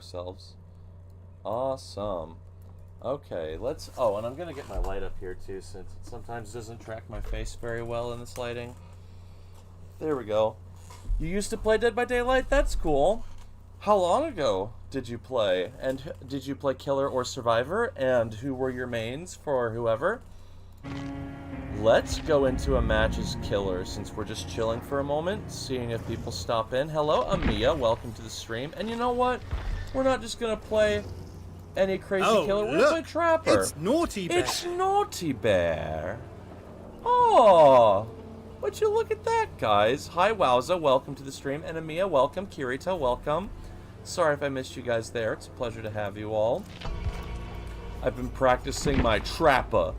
ourselves. Awesome. Okay, let's... Oh, and I'm going to get my light up here, too, since it sometimes doesn't track my face very well in this lighting. There we go. You used to play Dead by Daylight? That's cool. How long ago did you play? And did you play Killer or Survivor? And who were your mains for whoever? Let's go into a match as Killer, since we're just chilling for a moment, seeing if people stop in. Hello, Amia. Welcome to the stream. And you know what? We're not just going to play any crazy killer. We're going to play Trapper. It's Naughty Bear. It's Naughty Bear. Oh, would you look at that, guys. Hi, Wowza. Welcome to the stream. And Amia, welcome. Kirito, welcome. Sorry if I missed you guys there. It's a pleasure to have you all. I've been practicing my Trapper.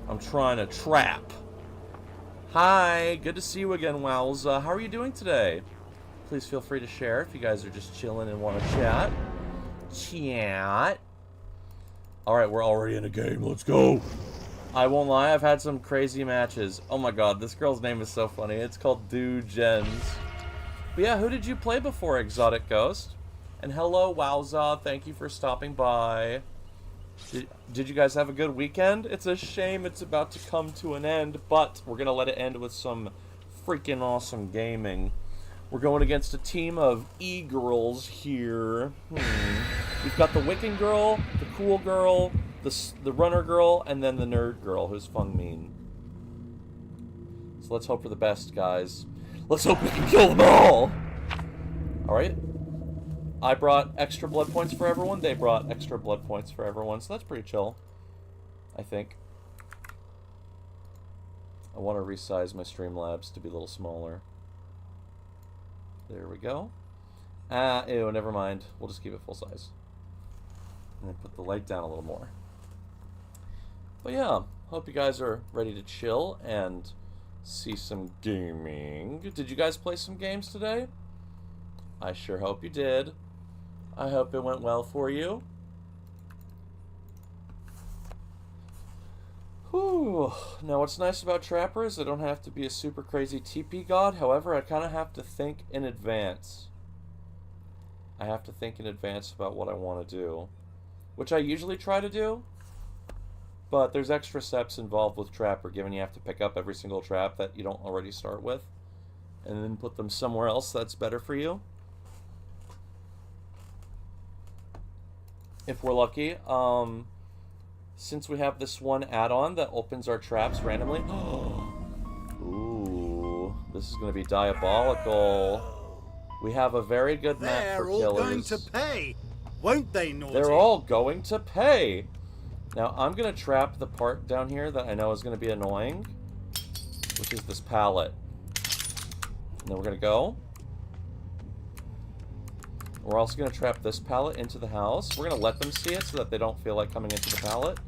I'm trying to trap. Hi, good to see you again, Wowza. How are you doing today? Please feel free to share if you guys are just chilling and want to chat. Chat. Alright, we're already in a game. Let's go. I won't lie, I've had some crazy matches. Oh my god, this girl's name is so funny. It's called Do Gens. But yeah, who did you play before, Exotic Ghost? And hello, Wowza. Thank you for stopping by. Did you guys have a good weekend? It's a shame it's about to come to an end, but we're going to let it end with some freaking awesome gaming. We're going against a team of e-girls here. We've got the Wiccan girl, the cool girl, the runner girl, and then the nerd girl, who's Fung Min. So let's hope for the best, guys. Let's hope we can kill them all! Alright. I brought extra blood points for everyone. They brought extra blood points for everyone. So that's pretty chill, I think. I want to resize my Streamlabs to be a little smaller. There we go. Ew, never mind. We'll just keep it full size. And then put the light down a little more. But yeah, hope you guys are ready to chill and see some gaming. Did you guys play some games today? I sure hope you did. I hope it went well for you. Whew. Now what's nice about Trapper is I don't have to be a super crazy TP god. However, I kind of have to think in advance. I have to think in advance about what I want to do. Which I usually try to do. But there's extra steps involved with Trapper, given you have to pick up every single trap that you don't already start with. And then put them somewhere else that's better for you. If we're lucky. Since we have this one add-on that opens our traps randomly. Ooh, this is going to be diabolical. We have a very good map for killers. They're all going to pay, won't they, Naughty? They're all going to pay. Now, I'm going to trap the part down here that I know is going to be annoying, which is this pallet. And then we're going to go. We're also going to trap this pallet into the house. We're going to let them see it so that they don't feel like coming into the pallet.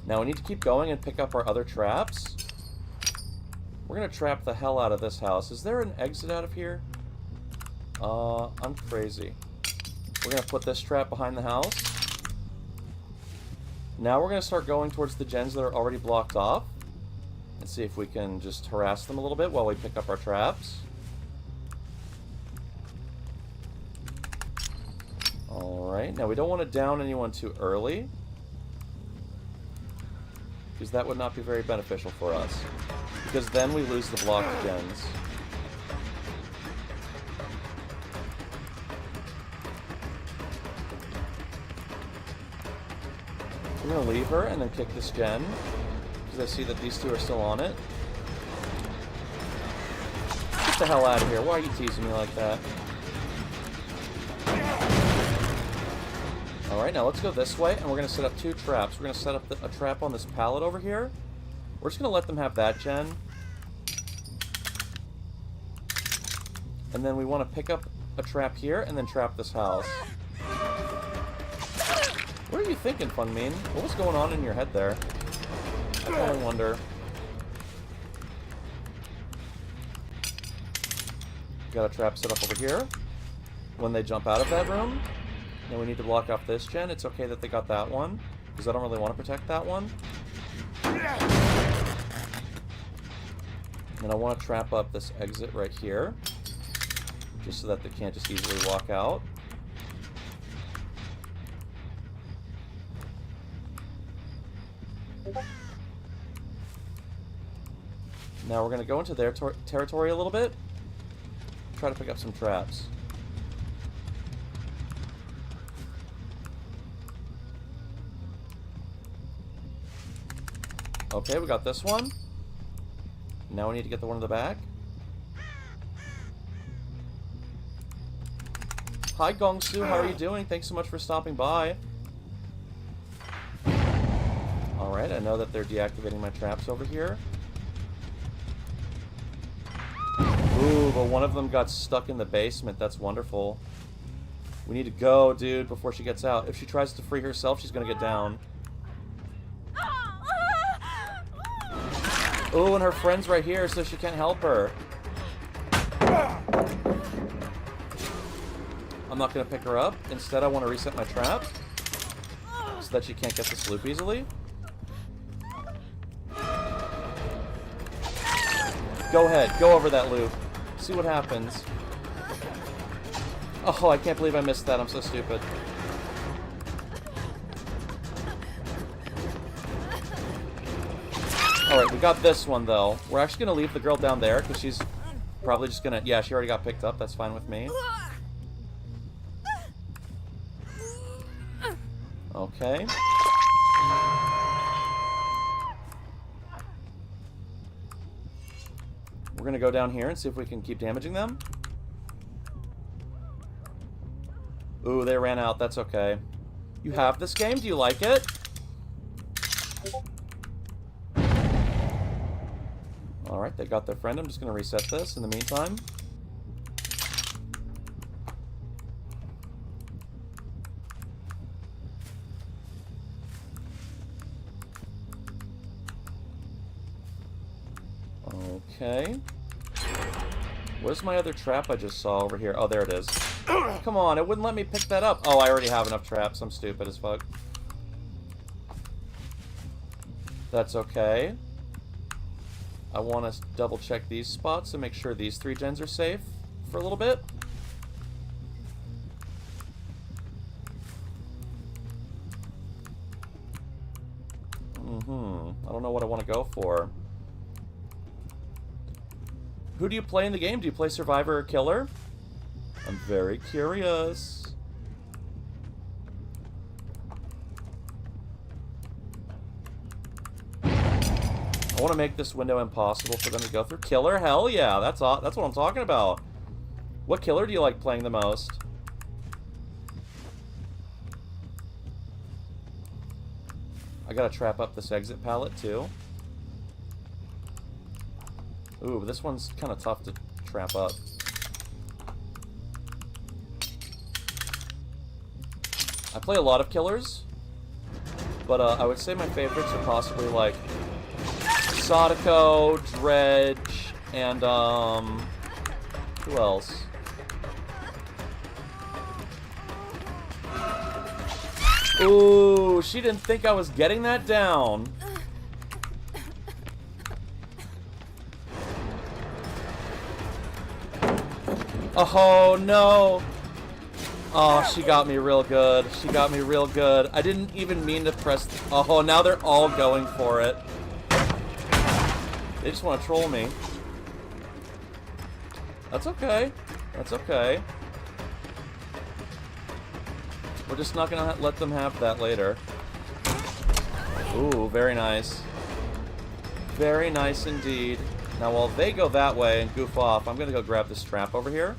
Now we need to keep going and pick up our other traps. We're going to trap the hell out of this house. Is there an exit out of here? I'm crazy. We're going to put this trap behind the house. Now we're going to start going towards the gens that are already blocked off. And see if we can just harass them a little bit while we pick up our traps. Alright, now we don't want to down anyone too early, because that would not be very beneficial for us, because then we lose the blocked gens. We're going to leave her and then kick this gen, because I see that these two are still on it. Get the hell out of here. Why are you teasing me like that? Alright, now let's go this way, and we're going to set up two traps. We're going to set up a trap on this pallet over here. We're just going to let them have that gen. And then we want to pick up a trap here, and then trap this house. What are you thinking, Fun Mean? What was going on in your head there? I only wonder. Got a trap set up over here. When they jump out of that room, then we need to block off this gen. It's okay that they got that one, because I don't really want to protect that one. And I want to trap up this exit right here. just so that they can't just easily walk out. Now we're going to go into their territory a little bit. Try to pick up some traps. Okay, we got this one. Now we need to get the one in the back. Hi Gongsu, how are you doing? Thanks so much for stopping by. Alright, I know that they're deactivating my traps over here. Ooh, but one of them got stuck in the basement. That's wonderful. We need to go, dude, before she gets out. If she tries to free herself, she's gonna get down. Ooh, and her friend's right here, so she can't help her. I'm not gonna pick her up. Instead, I want to reset my trap so that she can't get this loop easily. Go ahead, go over that loop. See what happens. Oh, I can't believe I missed that. I'm so stupid. Alright, we got this one, though. We're actually going to leave the girl down there, because she's probably just going to... Yeah, she already got picked up. That's fine with me. Okay. We're going to go down here and see if we can keep damaging them. Ooh, they ran out. That's okay. You have this game? Do you like it? Alright, they got their friend. I'm just going to reset this in the meantime. Okay. Where's my other trap I just saw over here? Oh, there it is. Come on, it wouldn't let me pick that up. Oh, I already have enough traps. I'm stupid as fuck. That's okay. I want to double check these spots to make sure these 3 gens are safe for a little bit. I don't know what I want to go for. Who do you play in the game? Do you play Survivor or Killer? I'm very curious. I want to make this window impossible for them to go through. Killer? Hell yeah, that's what I'm talking about. What killer do you like playing the most? I gotta trap up this exit pallet too. Ooh, but this one's kind of tough to trap up. I play a lot of killers, but I would say my favorites are possibly like Sadako, Dredge, and who else? Ooh, she didn't think I was getting that down. Oh no! Oh, she got me real good. She got me real good. I didn't even mean to press... Oh, now they're all going for it. They just want to troll me. That's okay. That's okay. We're just not gonna let them have that later. Ooh, very nice. Very nice indeed. Now, while they go that way and goof off, I'm gonna go grab this trap over here.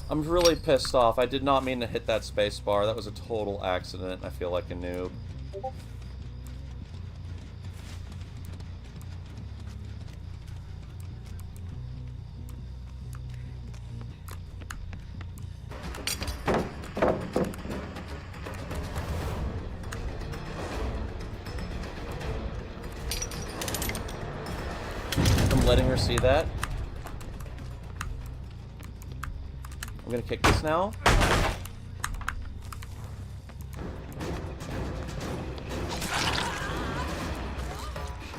I'm really pissed off. I did not mean to hit that space bar. That was a total accident. I feel like a noob. I'm letting her see that. I'm gonna kick this now.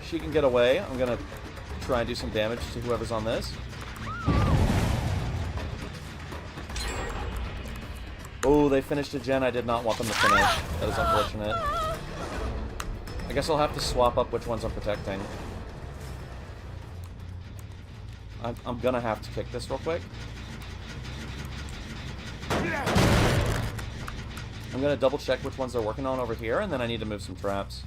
She can get away. I'm gonna try and do some damage to whoever's on this. Oh, they finished a gen I did not want them to finish. That is unfortunate. I guess I'll have to swap up which ones I'm protecting. I'm gonna have to kick this real quick. I'm gonna double check which ones they're working on over here, and then I need to move some traps.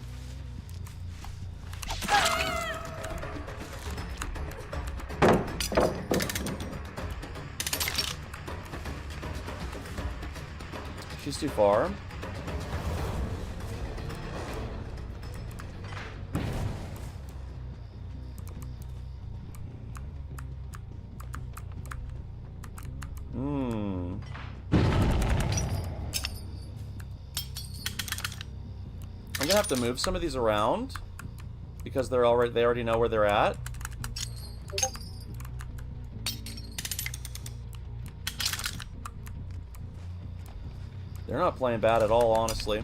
She's too far. I'm gonna have to move some of these around because they already know where they're at. They're not playing bad at all, honestly.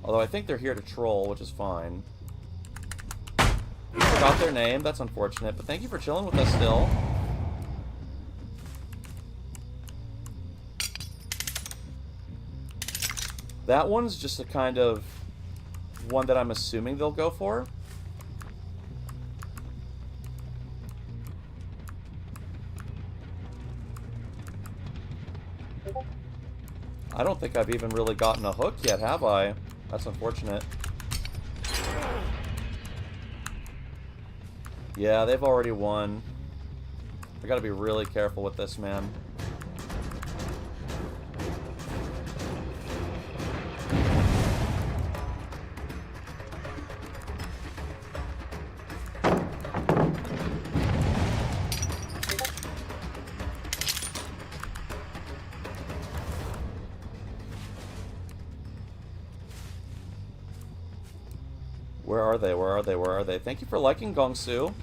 Although I think they're here to troll, which is fine. Forgot their name, that's unfortunate, but thank you for chilling with us still. That one's just a kind of one that I'm assuming they'll go for. I don't think I've even really gotten a hook yet, have I? That's unfortunate. Yeah, they've already won. I gotta be really careful with this, man. Where are they? Where are they? Where are they? Thank you for liking Gongsu.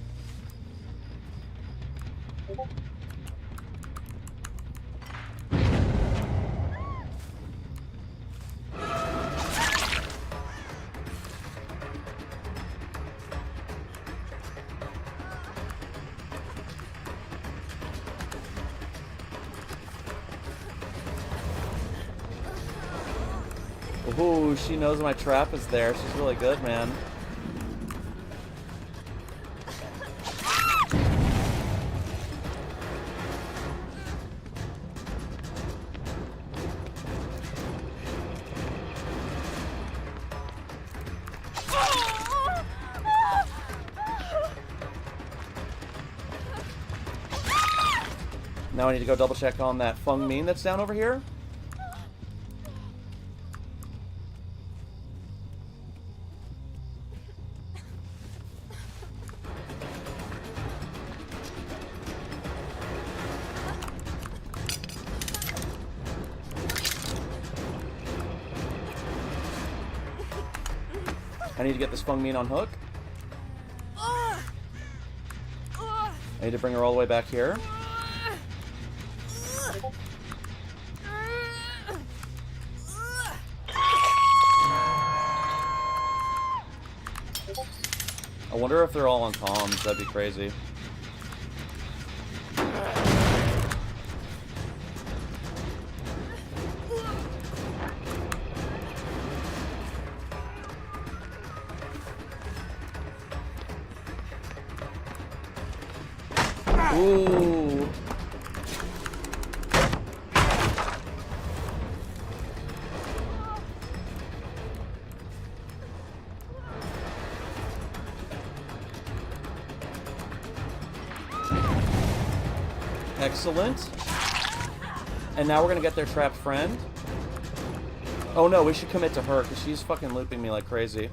Ooh, she knows my trap is there. She's really good, man. Now I need to go double check on that Feng Min that's down over here. I need to get this Feng Min on hook. I need to bring her all the way back here. I wonder if they're all on comms. That'd be crazy. Ooh. Excellent. And now we're gonna get their trapped friend. Oh no, we should commit to her because she's fucking looping me like crazy.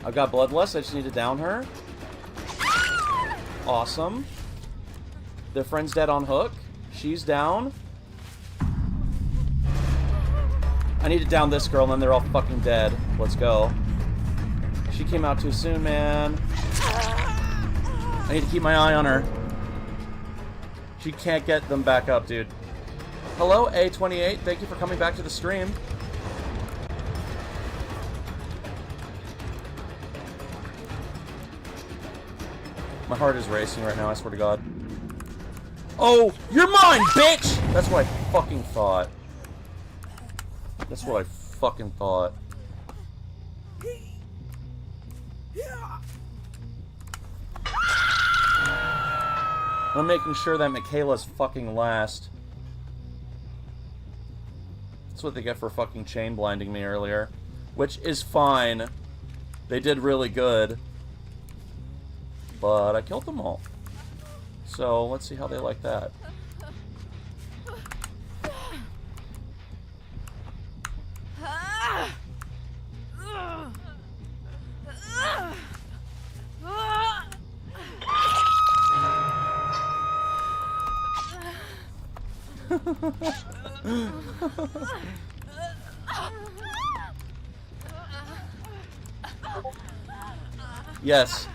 I've got Bloodlust, I just need to down her. Awesome. Their friend's dead on hook. She's down. I need to down this girl and then they're all fucking dead. Let's go. She came out too soon, man. I need to keep my eye on her. She can't get them back up, dude. Hello, A28. Thank you for coming back to the stream. My heart is racing right now, I swear to God. Oh, you're mine, bitch! That's what I fucking thought. That's what I fucking thought. I'm making sure that Michaela's fucking last. That's what they get for fucking chain blinding me earlier. Which is fine. They did really good. But I killed them all. So let's see how they like that. Yes.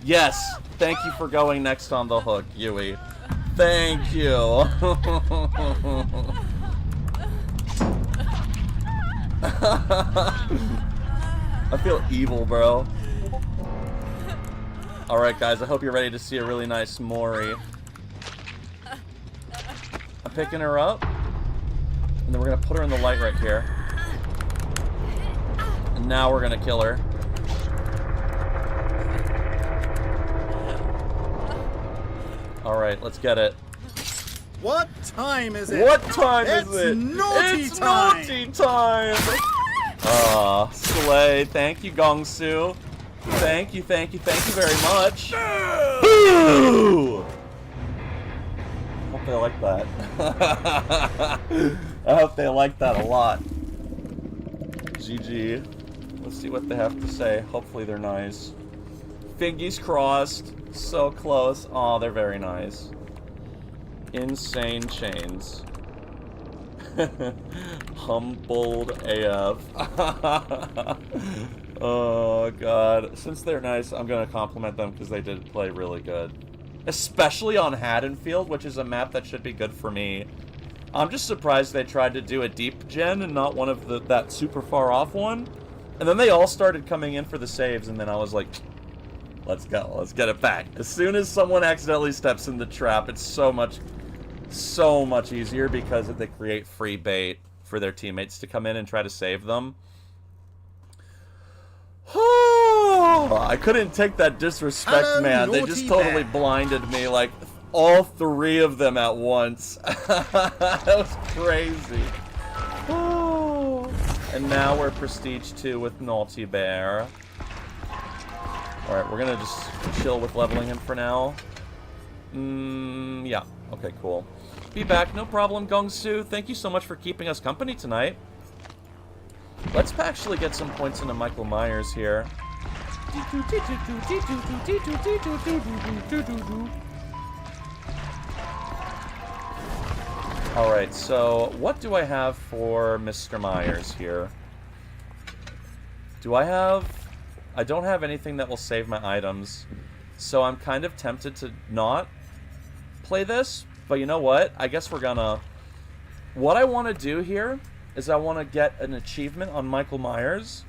Yes. Thank you for going next on the hook, Yui. Thank you. I feel evil, bro. Alright, guys. I hope you're ready to see a really nice Mori. I'm picking her up. And then we're going to put her in the light right here. And now we're going to kill her. Alright, let's get it. What time is it? What time is it? It's naughty it's time! Naughty time! Slay. Thank you, Gongsu. Thank you very much. Boo! Hope they like that. I hope they like that a lot. GG. Let's see what they have to say. Hopefully they're nice. Fingers crossed. So close. Aw, they're very nice. Insane chains. Humbled AF. Oh, God. Since they're nice, I'm going to compliment them because they did play really good. Especially on Haddonfield, which is a map that should be good for me. I'm just surprised they tried to do a deep gen and not one of that super far off one. And then they all started coming in for the saves, and then I was like, let's go. Let's get it back. As soon as someone accidentally steps in the trap, it's so much easier because they create free bait for their teammates to come in and try to save them. I couldn't take that disrespect, Hello, man. They just totally blinded me, like, all three of them at once. That was crazy. And now we're Prestige 2 with Naughty Bear. Alright, we're gonna just chill with leveling him for now. Yeah. Okay, cool. Be back, no problem, Gongsu. Thank you so much for keeping us company tonight. Let's actually get some points into Michael Myers here. Alright, so what do I have for Mr. Myers here? Do I have... I don't have anything that will save my items, so I'm kind of tempted to not play this, but you know what? I guess we're gonna... What I want to do here is I want to get an achievement on Michael Myers,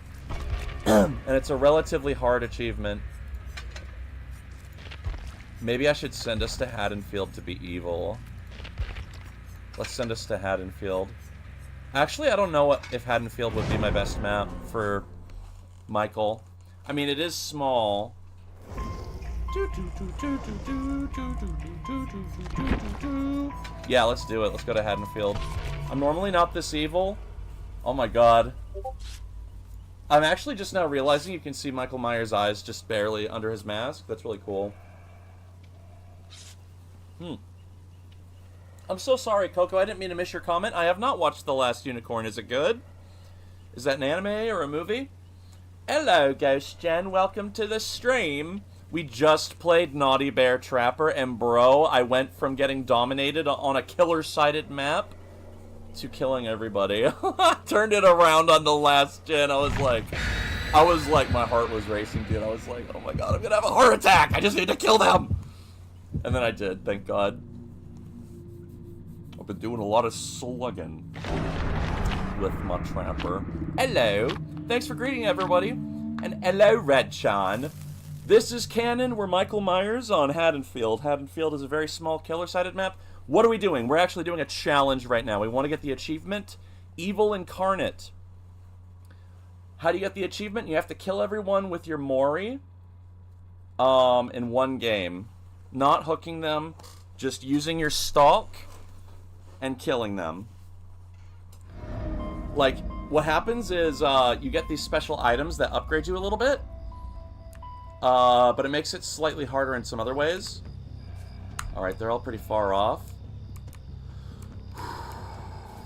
and it's a relatively hard achievement. Maybe I should send us to Haddonfield to be evil. Let's send us to Haddonfield. Actually, I don't know if Haddonfield would be my best map for Michael. I mean, it is small. Yeah, let's do it. Let's go to Haddonfield. I'm normally not this evil. Oh my god. I'm actually just now realizing you can see Michael Myers' eyes just barely under his mask. That's really cool. I'm so sorry, Coco. I didn't mean to miss your comment. I have not watched The Last Unicorn. Is it good? Is that an anime or a movie? Hello, Ghost Jen. Welcome to the stream. We just played Naughty Bear Trapper, and bro, I went from getting dominated on a killer-sided map to killing everybody. Turned it around on the last gen. I was like, my heart was racing, dude. I was like, oh my god, I'm gonna have a heart attack. I just need to kill them. And then I did, thank God. I've been doing a lot of slugging with my tramper. Hello. Thanks for greeting, everybody. And hello, Redchan. This is canon. We're Michael Myers on Haddonfield. Haddonfield is a very small killer-sided map. What are we doing? We're actually doing a challenge right now. We want to get the achievement, Evil Incarnate. How do you get the achievement? You have to kill everyone with your Mori in one game. Not hooking them, just using your stalk and killing them. Like, what happens is you get these special items that upgrade you a little bit, but it makes it slightly harder in some other ways. Alright, they're all pretty far off.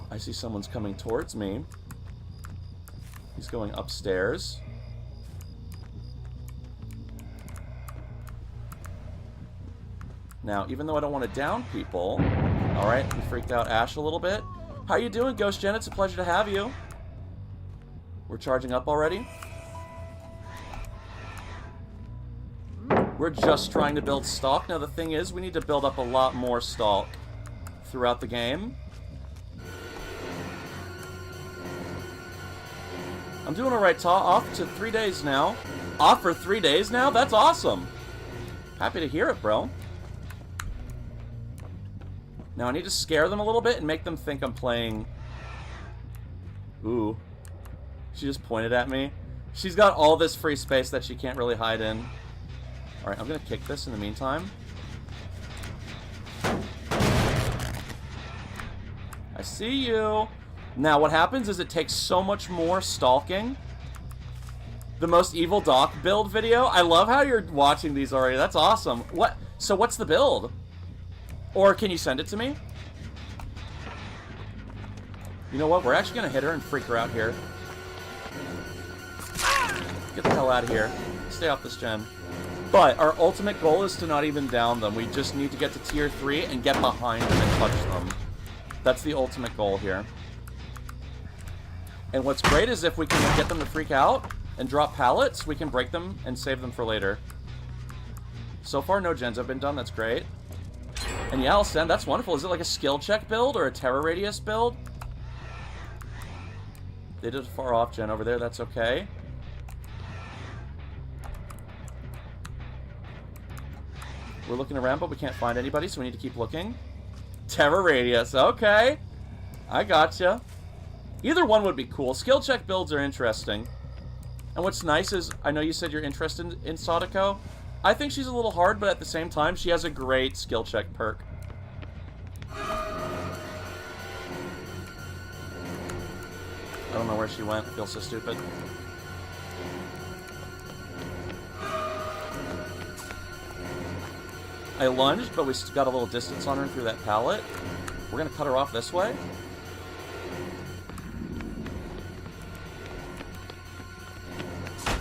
I see someone's coming towards me. He's going upstairs. Now, even though I don't want to down people... Alright, we freaked out Ash a little bit. How you doing, Ghost Jen? It's a pleasure to have you. We're charging up already. We're just trying to build stalk. Now, the thing is, we need to build up a lot more stalk throughout the game. I'm doing alright, off to 3 days now. Off for 3 days now? That's awesome. Happy to hear it, bro. Now I need to scare them a little bit and make them think I'm playing... Ooh. She just pointed at me. She's got all this free space that she can't really hide in. Alright, I'm gonna kick this in the meantime. I see you. Now, what happens is it takes so much more stalking. The most evil Doc build video. I love how you're watching these already. That's awesome. What? So what's the build? Or can you send it to me? You know what? We're actually going to hit her and freak her out here. Get the hell out of here. Stay off this gen. But our ultimate goal is to not even down them. We just need to get to tier 3 and get behind them and touch them. That's the ultimate goal here. And what's great is if we can get them to freak out and drop pallets, we can break them and save them for later. So far, no gens have been done. That's great. And yeah, I'll send. That's wonderful. Is it like a skill check build or a terror radius build? They did a far off gen over there. That's okay. We're looking around, but we can't find anybody, so we need to keep looking. Terror radius. Okay. I gotcha. Either one would be cool. Skill check builds are interesting. And what's nice is, I know you said you're interested in Sadako. I think she's a little hard, but at the same time, she has a great skill check perk. I don't know where she went. I feel so stupid. I lunged, but we got a little distance on her through that pallet. We're going to cut her off this way.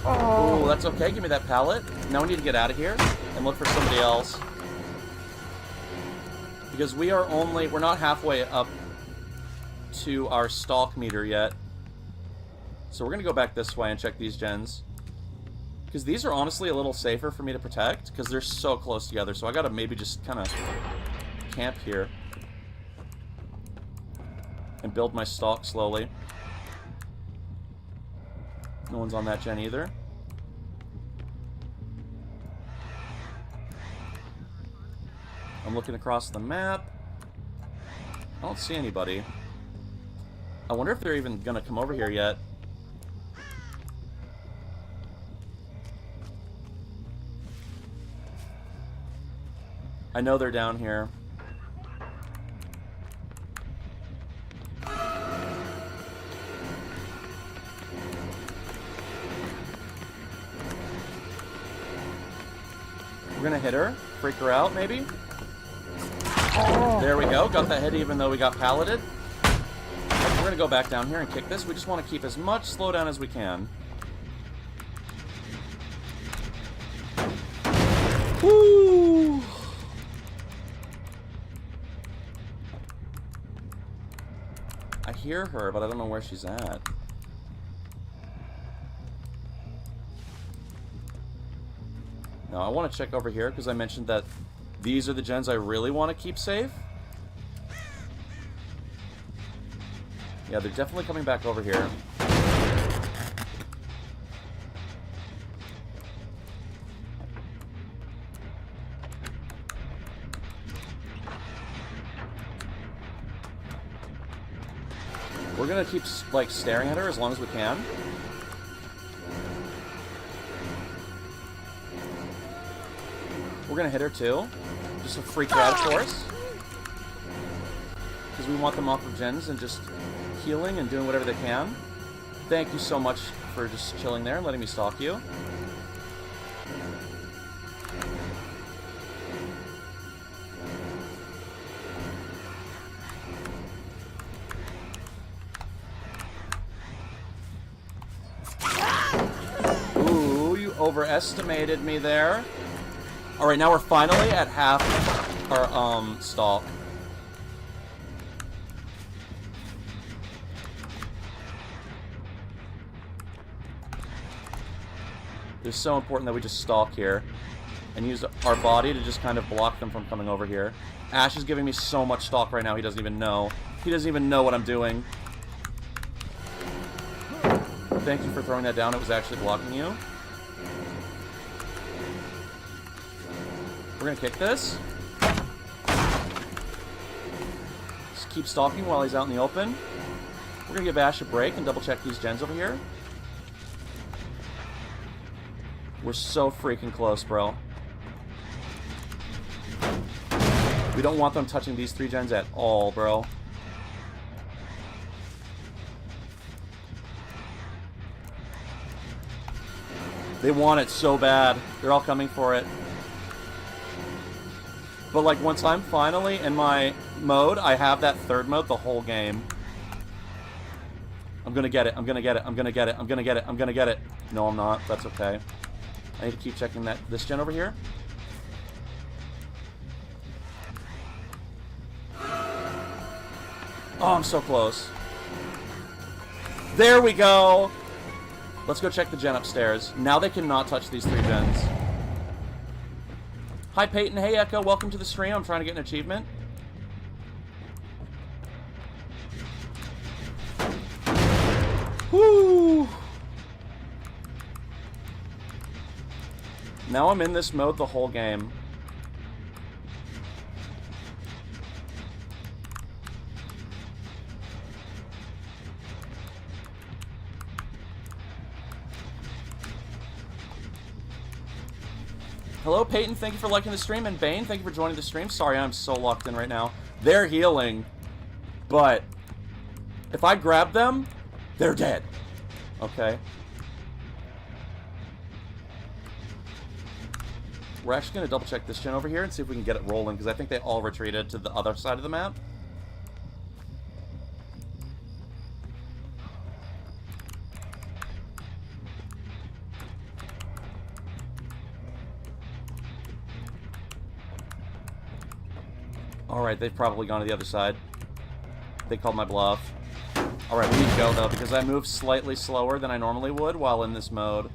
Oh, that's okay. Give me that pallet. Now we need to get out of here and look for somebody else. Because we're not halfway up to our stalk meter yet. So we're going to go back this way and check these gens. Because these are honestly a little safer for me to protect, because they're so close together. So I got to maybe just kind of camp here. And build my stalk slowly. No one's on that gen either. I'm looking across the map. I don't see anybody. I wonder if they're even gonna come over here yet. I know they're down here. We're gonna hit her, freak her out, maybe. Oh. There we go. Got that hit even though we got palleted. We're gonna go back down here and kick this. We just want to keep as much slowdown as we can. Woo! I hear her, but I don't know where she's at. No, I want to check over here because I mentioned that These are the gens I really want to keep safe. Yeah, they're definitely coming back over here. We're gonna keep, like, staring at her as long as we can. We're gonna hit her, too. Just a freak her out, of course. Because we want them off of gens and just healing and doing whatever they can. Thank you so much for just chilling there and letting me stalk you. Ooh, you overestimated me there. Alright, now we're finally at half our, stalk. It's so important that we just stalk here and use our body to just kind of block them from coming over here. Ash is giving me so much stalk right now, he doesn't even know. He doesn't even know what I'm doing. Thank you for throwing that down. It was actually blocking you. We're gonna kick this. Just keep stalking while he's out in the open. We're gonna give Ash a break and double check these gens over here. We're so freaking close, bro. We don't want them touching these 3 gens at all, bro. They want it so bad. They're all coming for it. But, like, once I'm finally in my mode, I have that 3rd mode the whole game. I'm gonna get it. I'm gonna get it. I'm gonna get it. I'm gonna get it. I'm gonna get it. No, I'm not. That's okay. I need to keep checking this gen over here. Oh, I'm so close. There we go! Let's go check the gen upstairs. Now they cannot touch these 3 gens. Hi, Peyton. Hey, Echo. Welcome to the stream. I'm trying to get an achievement. Woo! Now I'm in this mode the whole game. Hello, Peyton. Thank you for liking the stream. And Bane, thank you for joining the stream. Sorry, I'm so locked in right now. They're healing. But if I grab them, they're dead. Okay. We're actually going to double check this gen over here and see if we can get it rolling, because I think they all retreated to the other side of the map. Alright, they've probably gone to the other side. They called my bluff. Alright, we need to go, though, because I move slightly slower than I normally would while in this mode.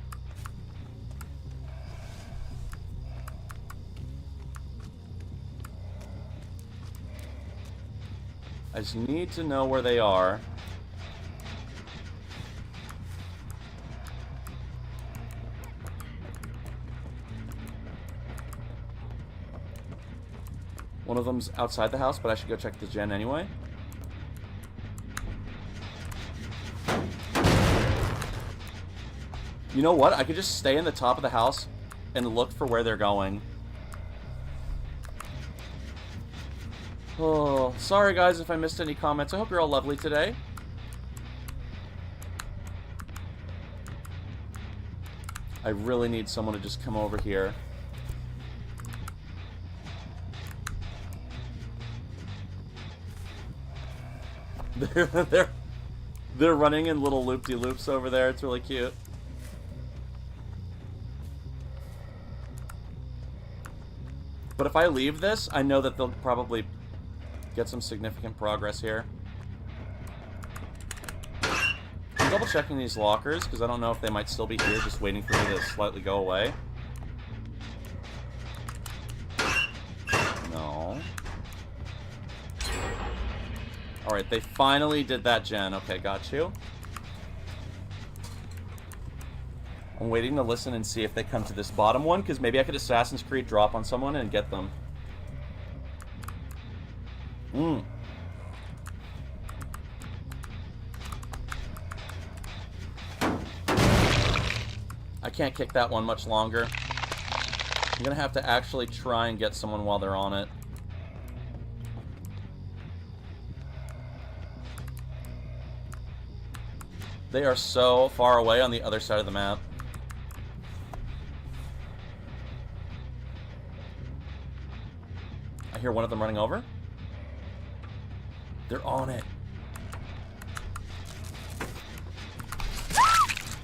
I just need to know where they are. One of them's outside the house, but I should go check the gen anyway. You know what? I could just stay in the top of the house and look for where they're going. Oh, sorry guys if I missed any comments. I hope you're all lovely today. I really need someone to just come over here. They're running in little loop-de-loops over there. It's really cute. But if I leave this, I know that they'll probably get some significant progress here. I'm double checking these lockers because I don't know if they might still be here, just waiting for me to slightly go away. Alright, they finally did that gen. Okay, got you. I'm waiting to listen and see if they come to this bottom one, because maybe I could Assassin's Creed drop on someone and get them. I can't kick that one much longer. I'm gonna have to actually try and get someone while they're on it. They are so far away on the other side of the map. I hear one of them running over. They're on it.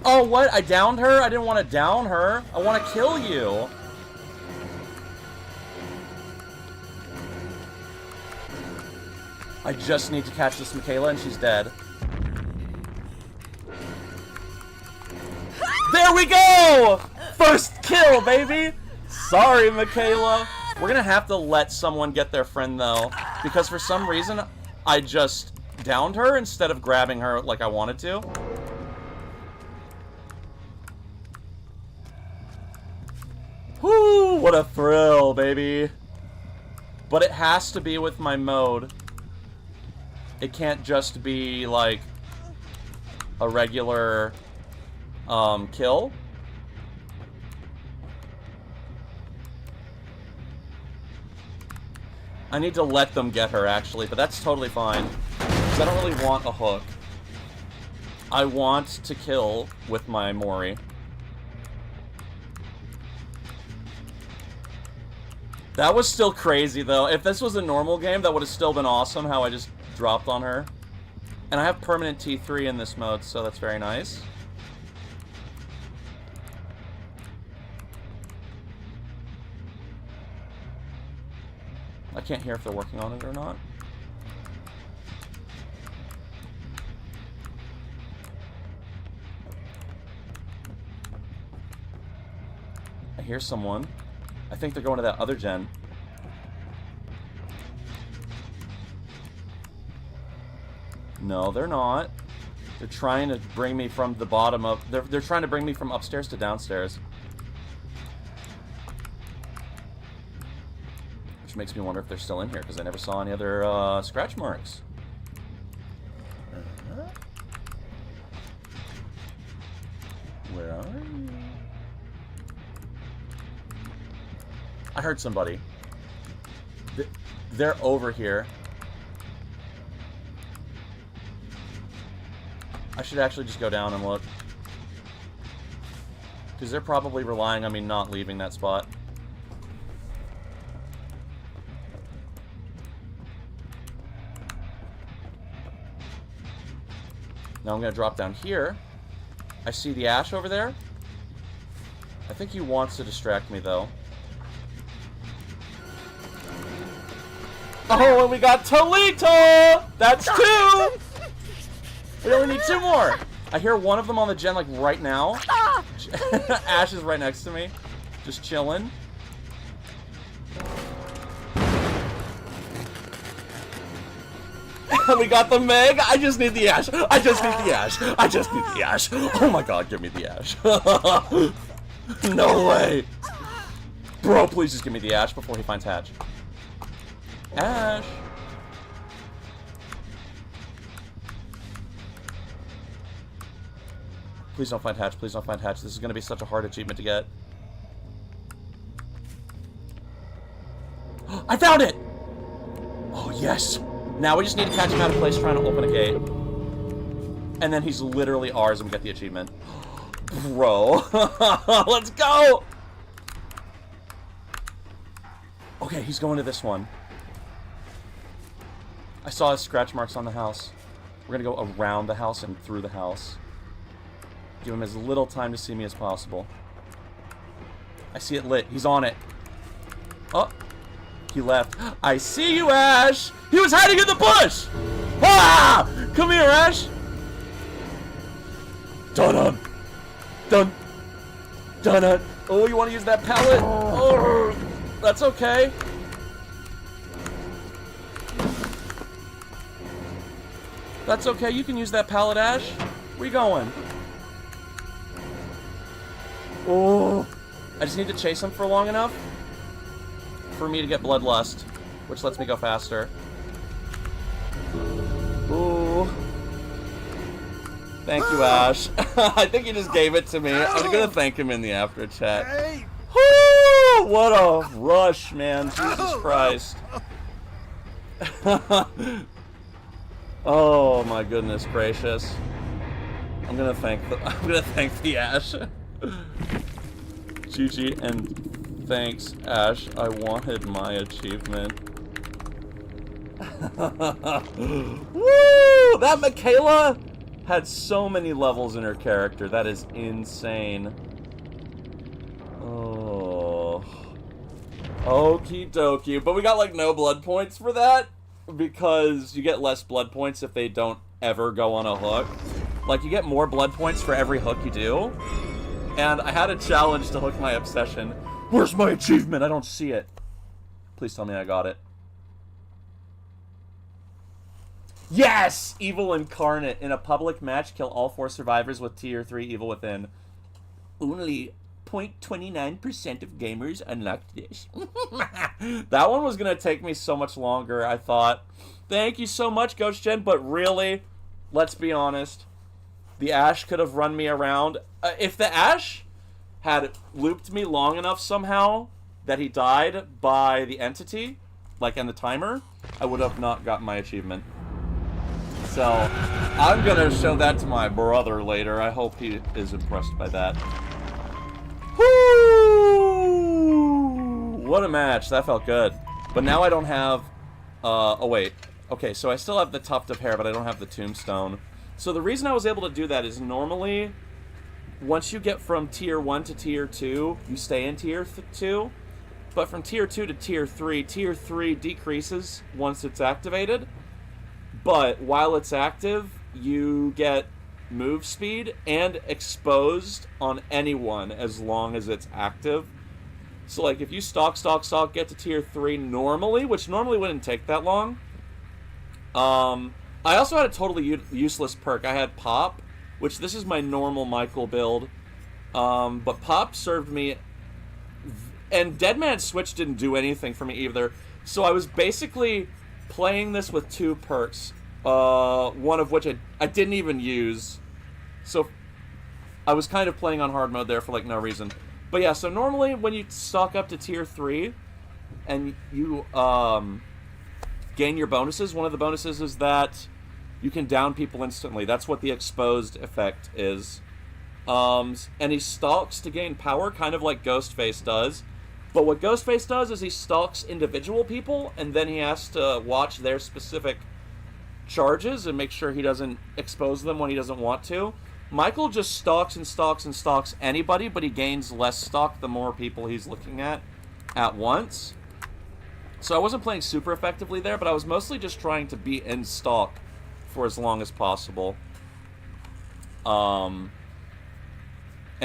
Oh, what? I downed her? I didn't want to down her. I want to kill you. I just need to catch this Michaela and she's dead. There we go! First kill, baby! Sorry, Michaela. We're gonna have to let someone get their friend, though. Because for some reason, I just downed her instead of grabbing her like I wanted to. Whoo! What a thrill, baby. But it has to be with my mode. It can't just be, like, a regular, kill. I need to let them get her, actually, but that's totally fine. Because I don't really want a hook. I want to kill with my Mori. That was still crazy, though. If this was a normal game, that would have still been awesome, how I just dropped on her. And I have permanent T3 in this mode, so that's very nice. I can't hear if they're working on it or not. I hear someone. I think they're going to that other gen. No, they're not. They're trying to bring me from the bottom of... They're trying to bring me from upstairs to downstairs. Which makes me wonder if they're still in here, because I never saw any other scratch marks. Where are you? I heard somebody. They're over here. I should actually just go down and look. Because they're probably relying on me not leaving that spot. Now I'm going to drop down here. I see the Ash over there. I think he wants to distract me, though. Oh, and we got Tolito! That's two! We only need two more. I hear one of them on the gen, like, right now. Ash is right next to me. Just chilling. We got the Meg. I just need the Ash. I just need the Ash. I just need the Ash. Oh my god, give me the Ash. No way. Bro, please just give me the Ash before he finds Hatch. Ash. Please don't find Hatch. Please don't find Hatch. This is going to be such a hard achievement to get. I found it! Oh, yes. Now we just need to catch him out of place trying to open a gate. And then he's literally ours and we get the achievement. Bro. Let's go! Okay, he's going to this one. I saw his scratch marks on the house. We're going to go around the house and through the house. Give him as little time to see me as possible. I see it lit. He's on it. Oh. He left. I see you, Ash! He was hiding in the bush! Ah! Come here, Ash! Dun-dun! Dun! Dun-dun! Oh, you want to use that pallet? Oh, that's okay. That's okay, you can use that pallet, Ash. Where you going? Oh, I just need to chase him for long enough for me to get Bloodlust, which lets me go faster. Ooh. Thank you, Ash. I think he just gave it to me. I'm gonna thank him in the after chat. Hey. Woo! What a rush, man. Jesus Christ. Oh my goodness gracious. I'm gonna thank the Ash. GG and thanks, Ash. I wanted my achievement. Woo! That Michaela had so many levels in her character. That is insane. Oh. Okie dokie. But we got like no blood points for that because you get less blood points if they don't ever go on a hook. Like, you get more blood points for every hook you do. And I had a challenge to hook my obsession. Where's my achievement? I don't see it. Please tell me I got it. Yes! Evil Incarnate. In a public match, kill all 4 survivors with tier 3 evil within. Only 0.29% of gamers unlocked this. That one was going to take me so much longer, I thought. Thank you so much, Ghost Gen, but really, let's be honest. The Ash could have run me around. If the Ash had looped me long enough somehow that he died by the entity, like in the timer, I would have not gotten my achievement. So, I'm going to show that to my brother later. I hope he is impressed by that. Woo! What a match. That felt good. But now I don't have... oh, wait. Okay, so I still have the tuft of hair, but I don't have the tombstone. So the reason I was able to do that is normally, once you get from tier 1 to tier 2, you stay in tier 2. But from tier 2 to tier 3 decreases once it's activated. But while it's active, you get move speed and exposed on anyone as long as it's active. So like if you stalk, get to tier 3 normally, which normally wouldn't take that long. I also had a totally useless perk. I had Pop, which this is my normal Michael build. But Pop served me... And Deadman Switch didn't do anything for me either. So I was basically playing this with 2 perks. One of which I didn't even use. So I was kind of playing on hard mode there for like no reason. But yeah, so normally when you stalk up to tier 3 and you gain your bonuses, one of the bonuses is that you can down people instantly. That's what the exposed effect is. And he stalks to gain power, kind of like Ghostface does. But what Ghostface does is he stalks individual people, and then he has to watch their specific charges and make sure he doesn't expose them when he doesn't want to. Michael just stalks and stalks and stalks anybody, but he gains less stalk the more people he's looking at once. So I wasn't playing super effectively there, but I was mostly just trying to be in stalk for as long as possible. And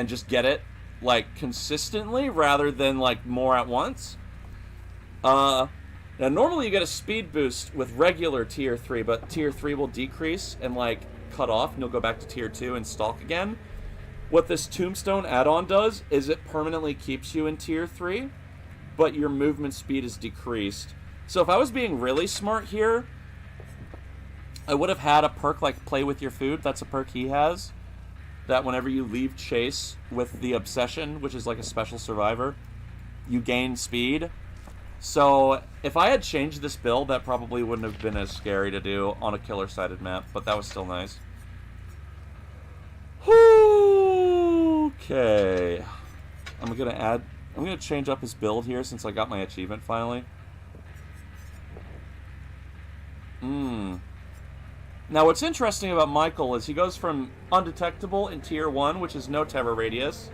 just get it, like, consistently rather than, like, more at once. Now, normally you get a speed boost with regular tier 3, but tier 3 will decrease and, like, cut off, and you'll go back to tier 2 and stalk again. What this Tombstone add-on does is it permanently keeps you in tier 3, but your movement speed is decreased. So if I was being really smart here, I would have had a perk like Play With Your Food. That's a perk he has. That whenever you leave chase with the Obsession, which is like a special survivor, you gain speed. So if I had changed this build, that probably wouldn't have been as scary to do on a killer-sided map, but that was still nice. Okay. I'm gonna change up his build here since I got my achievement finally. Now what's interesting about Michael is he goes from undetectable in tier 1, which is no terror radius.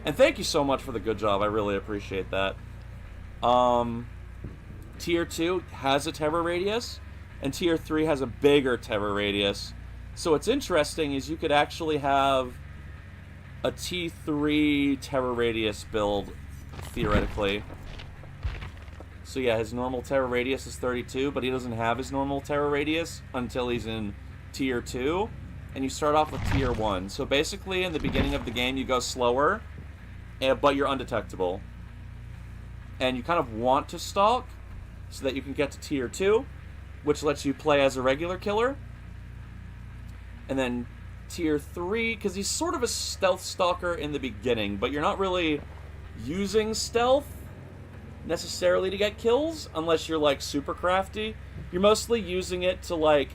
And thank you so much for the good job, I really appreciate that. Tier 2 has a terror radius, and Tier 3 has a bigger terror radius. So what's interesting is you could actually have a T3 terror radius build, theoretically. So yeah, his normal terror radius is 32, but he doesn't have his normal terror radius until he's in tier 2, and you start off with tier 1. So basically, in the beginning of the game, you go slower, but you're undetectable. And you kind of want to stalk so that you can get to tier 2, which lets you play as a regular killer. And then tier 3, because he's sort of a stealth stalker in the beginning, but you're not really using stealth necessarily to get kills unless you're like super crafty. You're mostly using it to like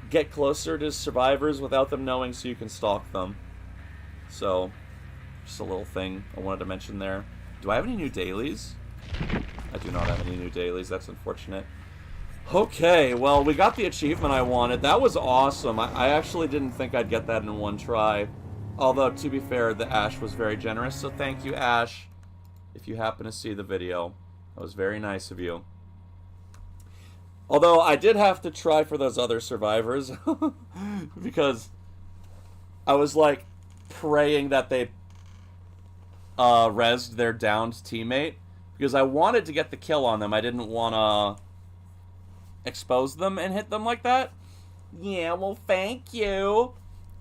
get closer to survivors without them knowing so you can stalk them. So just a little thing I wanted to mention there. Do I have any new dailies? I do not have any new dailies. That's unfortunate. Okay, well, we got the achievement I wanted. That was awesome. I actually didn't think I'd get that in one try. Although, to be fair, the Ash was very generous, so thank you, Ash, if you happen to see the video. That was very nice of you. Although, I did have to try for those other survivors, because I was, like, praying that they rezzed their downed teammate, because I wanted to get the kill on them. I didn't want to expose them and hit them like that. Yeah, well, thank you.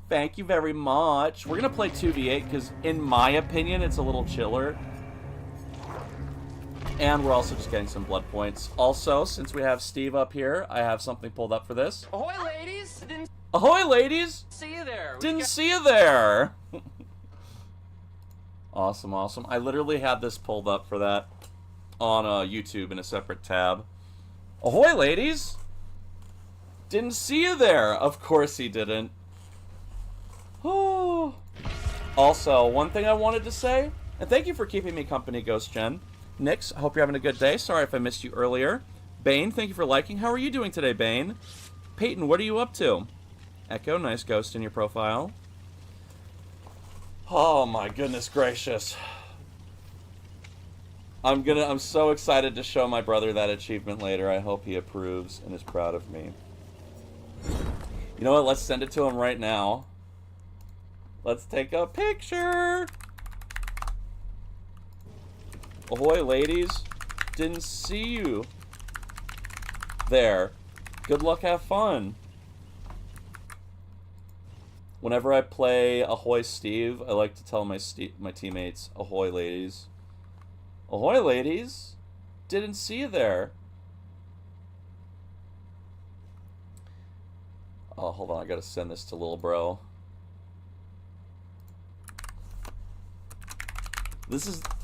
Thank you very much. We're going to play 2v8 because, in my opinion, it's a little chiller. And we're also just getting some blood points. Also, since we have Steve up here, I have something pulled up for this. Ahoy, ladies! Ahoy, ladies! See you there. Didn't see you there. Awesome, awesome. I literally had this pulled up for that on YouTube in a separate tab. Ahoy, ladies! Didn't see you there. Of course he didn't. Oh. Also, one thing I wanted to say, and thank you for keeping me company, Ghost Gen. Nix, I hope you're having a good day. Sorry if I missed you earlier. Bane, thank you for liking. How are you doing today, Bane? Peyton, what are you up to? Echo, nice ghost in your profile. Oh my goodness gracious. I'm so excited to show my brother that achievement later. I hope he approves and is proud of me. You know what? Let's send it to him right now. Let's take a picture. Ahoy, ladies. Didn't see you there. Good luck, have fun. Whenever I play Ahoy Steve, I like to tell my teammates, ahoy, ladies. Ahoy, ladies. Didn't see you there. Oh, hold on. I gotta send this to little bro.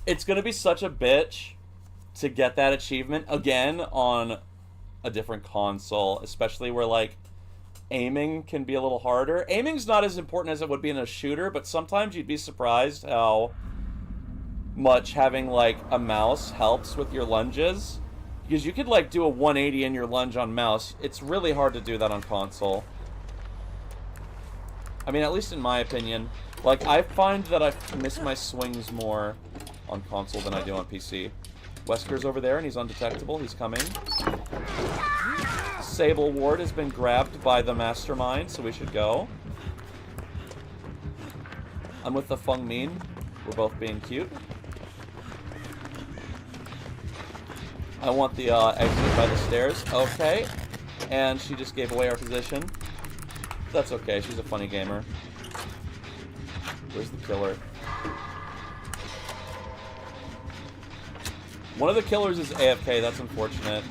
It's gonna be such a bitch to get that achievement again on a different console, especially where, like, aiming can be a little harder. Aiming's not as important as it would be in a shooter, but sometimes you'd be surprised how much having, like, a mouse helps with your lunges. Because you could, like, do a 180 in your lunge on mouse. It's really hard to do that on console. I mean, at least in my opinion. Like, I find that I miss my swings more on console than I do on PC. Wesker's over there, and he's undetectable. He's coming. Sable Ward has been grabbed by the mastermind, so we should go. I'm with the Feng Min. We're both being cute. I want the exit by the stairs. Okay. And she just gave away our position. That's okay. She's a funny gamer. Where's the killer? One of the killers is AFK. That's unfortunate.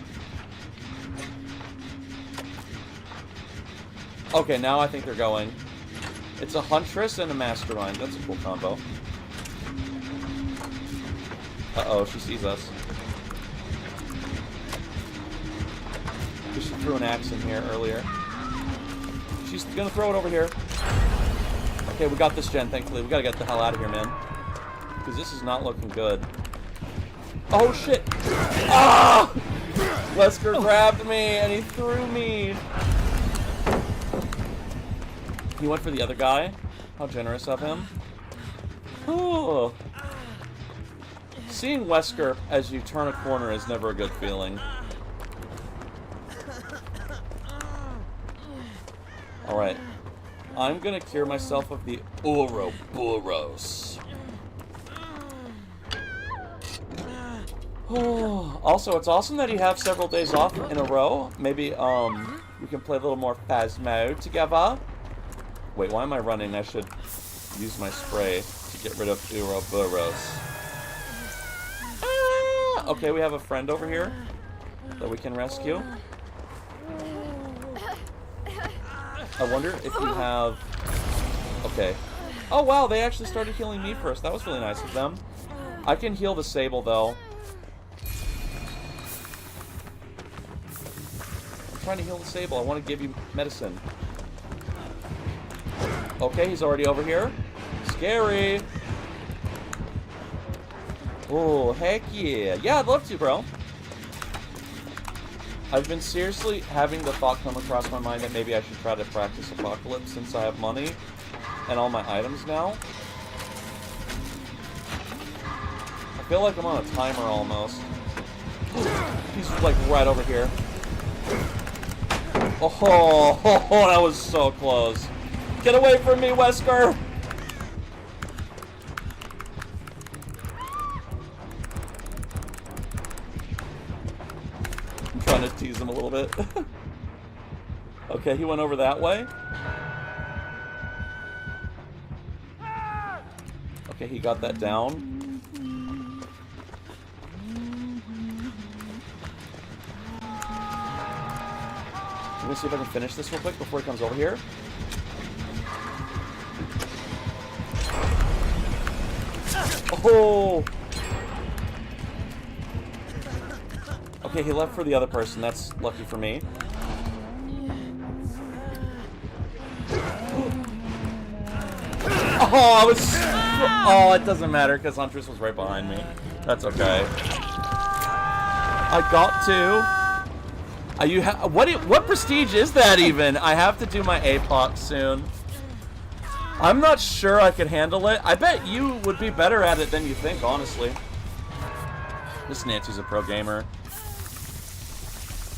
Okay, now I think they're going. It's a Huntress and a Mastermind. That's a cool combo. Uh-oh, she sees us. She threw an axe in here earlier. She's gonna throw it over here. Okay, we got this, Jen, thankfully. We gotta get the hell out of here, man. Because this is not looking good. Oh, shit! Ah! Wesker grabbed me, and he threw me. He went for the other guy. How generous of him. Oh. Seeing Wesker as you turn a corner is never a good feeling. Alright. I'm gonna cure myself of the Ouroboros. Also, it's awesome that you have several days off in a row. Maybe We can play a little more Phasmo together. Wait, why am I running? I should use my spray to get rid of Ouroboros. Ah, okay, we have a friend over here that we can rescue. I wonder if you have... Okay. Oh, wow, they actually started healing me first. That was really nice of them. I can heal the Sable, though. I'm trying to heal the Sable. I want to give you medicine. Okay, he's already over here. Scary. Oh, heck yeah. Yeah, I'd love to, bro. I've been seriously having the thought come across my mind that maybe I should try to practice Apocalypse since I have money and all my items now. I feel like I'm on a timer almost. He's like right over here. Oh, that was so close. Get away from me, Wesker! I'm trying to tease him a little bit. Okay, he went over that way. Okay, he got that down. I'm gonna see if I can finish this real quick before he comes over here. Oh! Okay, he left for the other person. That's lucky for me. Oh, I was... Oh, it doesn't matter because Huntress was right behind me. That's okay. I got to... What prestige is that even? I have to do my APOC soon. I'm not sure I could handle it. I bet you would be better at it than you think, honestly. This Nancy's a pro gamer.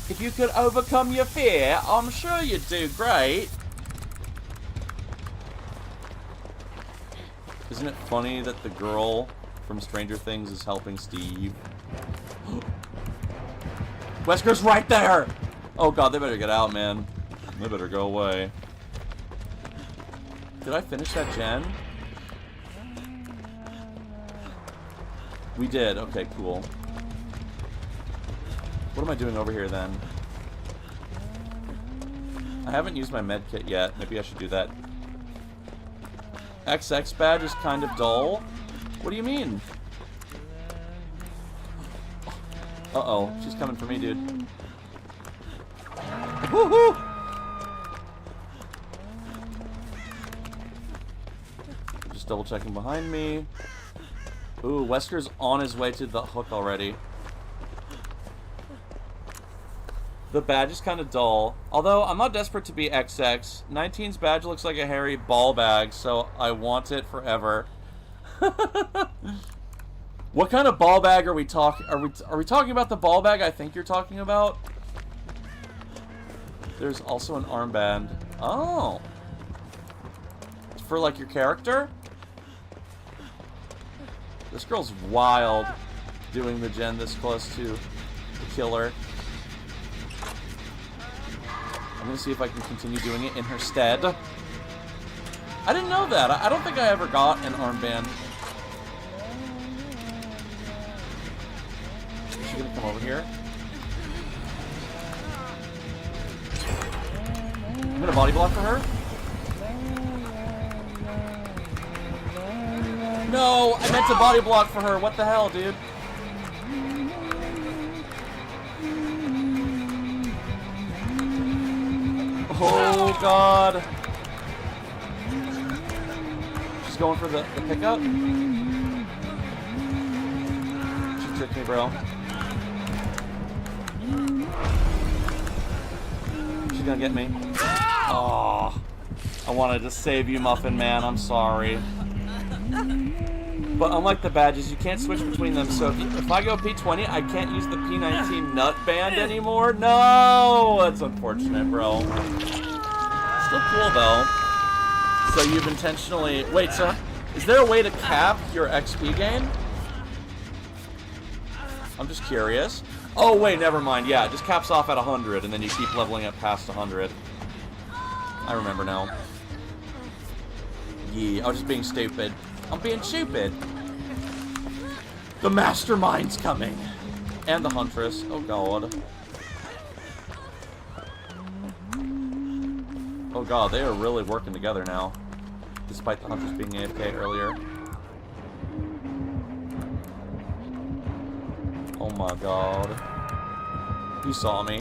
If you could overcome your fear, I'm sure you'd do great. Isn't it funny that the girl from Stranger Things is helping Steve? Wesker's right there! Oh god, they better get out, man. They better go away. Did I finish that gen? We did. Okay, cool. What am I doing over here, then? I haven't used my med kit yet. Maybe I should do that. XX badge is kind of dull. What do you mean? Uh-oh. She's coming for me, dude. Woohoo! Just double checking behind me. Ooh, Wesker's on his way to the hook already. The badge is kind of dull. Although, I'm not desperate to be XX. 19's badge looks like a hairy ball bag, so I want it forever. What kind of ball bag are we talking? Are we talking about the ball bag I think you're talking about? There's also an armband. Oh. It's for like your character? This girl's wild doing the gen this close to the killer. I'm gonna see if I can continue doing it in her stead. I didn't know that. I don't think I ever got an armband. Is she gonna come over here? I'm gonna body block for her. No, I meant to body block for her. What the hell, dude? Oh, God. She's going for the pickup. She tricked me, bro. She's gonna get me. Oh, I wanted to save you, Muffin Man. I'm sorry. But unlike the badges, you can't switch between them. So if I go P20, I can't use the P19 nut band anymore. No! That's unfortunate, bro. Still cool, though. So you've intentionally... Wait, so is there a way to cap your XP gain? I'm just curious. Oh, wait, never mind. Yeah, it just caps off at 100, and then you keep leveling up past 100. I remember now. Yeah, I was just being stupid. I'm being stupid. The mastermind's coming. And the huntress. Oh, God. Oh, God, they are really working together now. Despite the huntress being AFK earlier. Oh, my God. You saw me.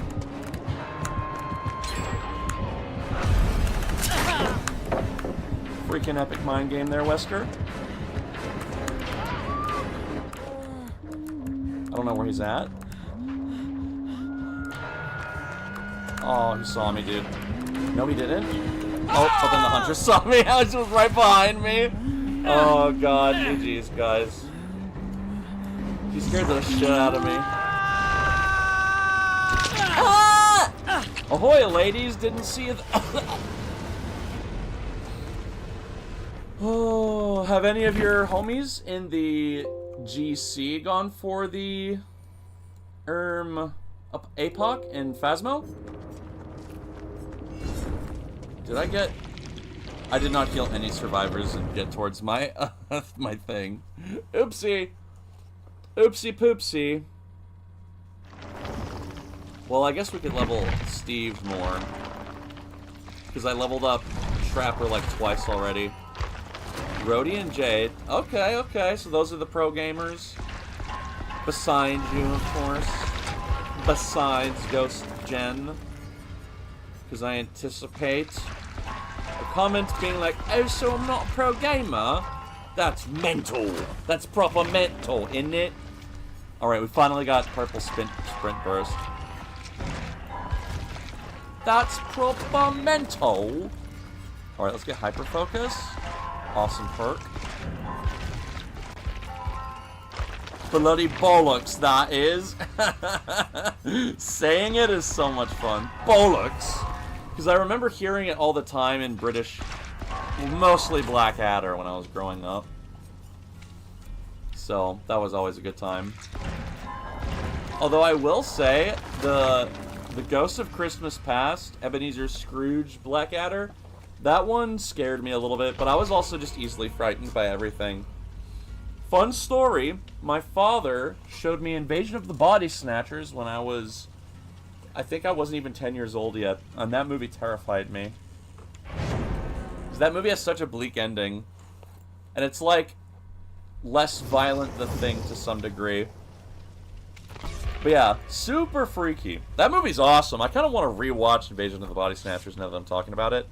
Freaking epic mind game there, Wesker. I don't know where he's at. Oh, he saw me, dude. No, he didn't. Oh, but then the huntress saw me. I was just right behind me. Oh, God. GG's, guys. He scared the shit out of me. Ah! Ahoy, ladies. Didn't see it. Oh, have any of your homies in the GC gone for the APOC in Phasmo? I did not kill any survivors and get towards my my thing. Oopsie. Oopsie poopsie. Well, I guess we could level Steve more. Because I leveled up Trapper like twice already. Rhodey and Jade. Okay, okay, so those are the pro gamers. Besides you, of course. Besides Ghost Jen. Because I anticipate a comment being like, oh, so I'm not a pro gamer? That's mental. That's proper mental, isn't it? Alright, we finally got purple sprint burst. That's proper mental. Alright, let's get hyper focus. Awesome perk. Bloody bollocks, that is. Saying it is so much fun. Bollocks. Because I remember hearing it all the time in British, mostly Blackadder when I was growing up. So, that was always a good time. Although I will say, the Ghost of Christmas Past, Ebenezer Scrooge Blackadder, that one scared me a little bit, but I was also just easily frightened by everything. Fun story, my father showed me Invasion of the Body Snatchers when I think I wasn't even 10 years old yet, and that movie terrified me. 'Cause that movie has such a bleak ending, and it's like less violent The Thing to some degree. But yeah, super freaky. That movie's awesome. I kind of want to rewatch Invasion of the Body Snatchers now that I'm talking about it.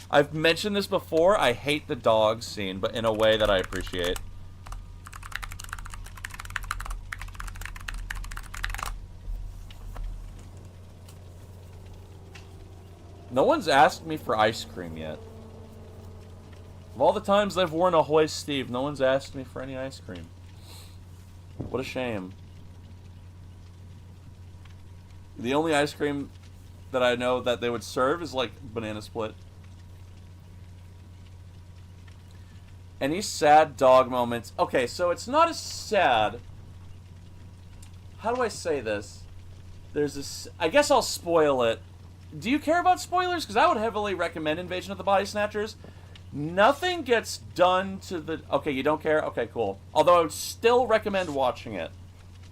I've mentioned this before, I hate the dog scene, but in a way that I appreciate. No one's asked me for ice cream yet. Of all the times I've worn Ahoy Steve, no one's asked me for any ice cream. What a shame. The only ice cream that I know that they would serve is like banana split. Any sad dog moments? Okay, so it's not as sad. How do I say this? There's this. I guess I'll spoil it. Do you care about spoilers? Because I would heavily recommend Invasion of the Body Snatchers. Nothing gets done to the... Okay, you don't care? Okay, cool. Although I would still recommend watching it.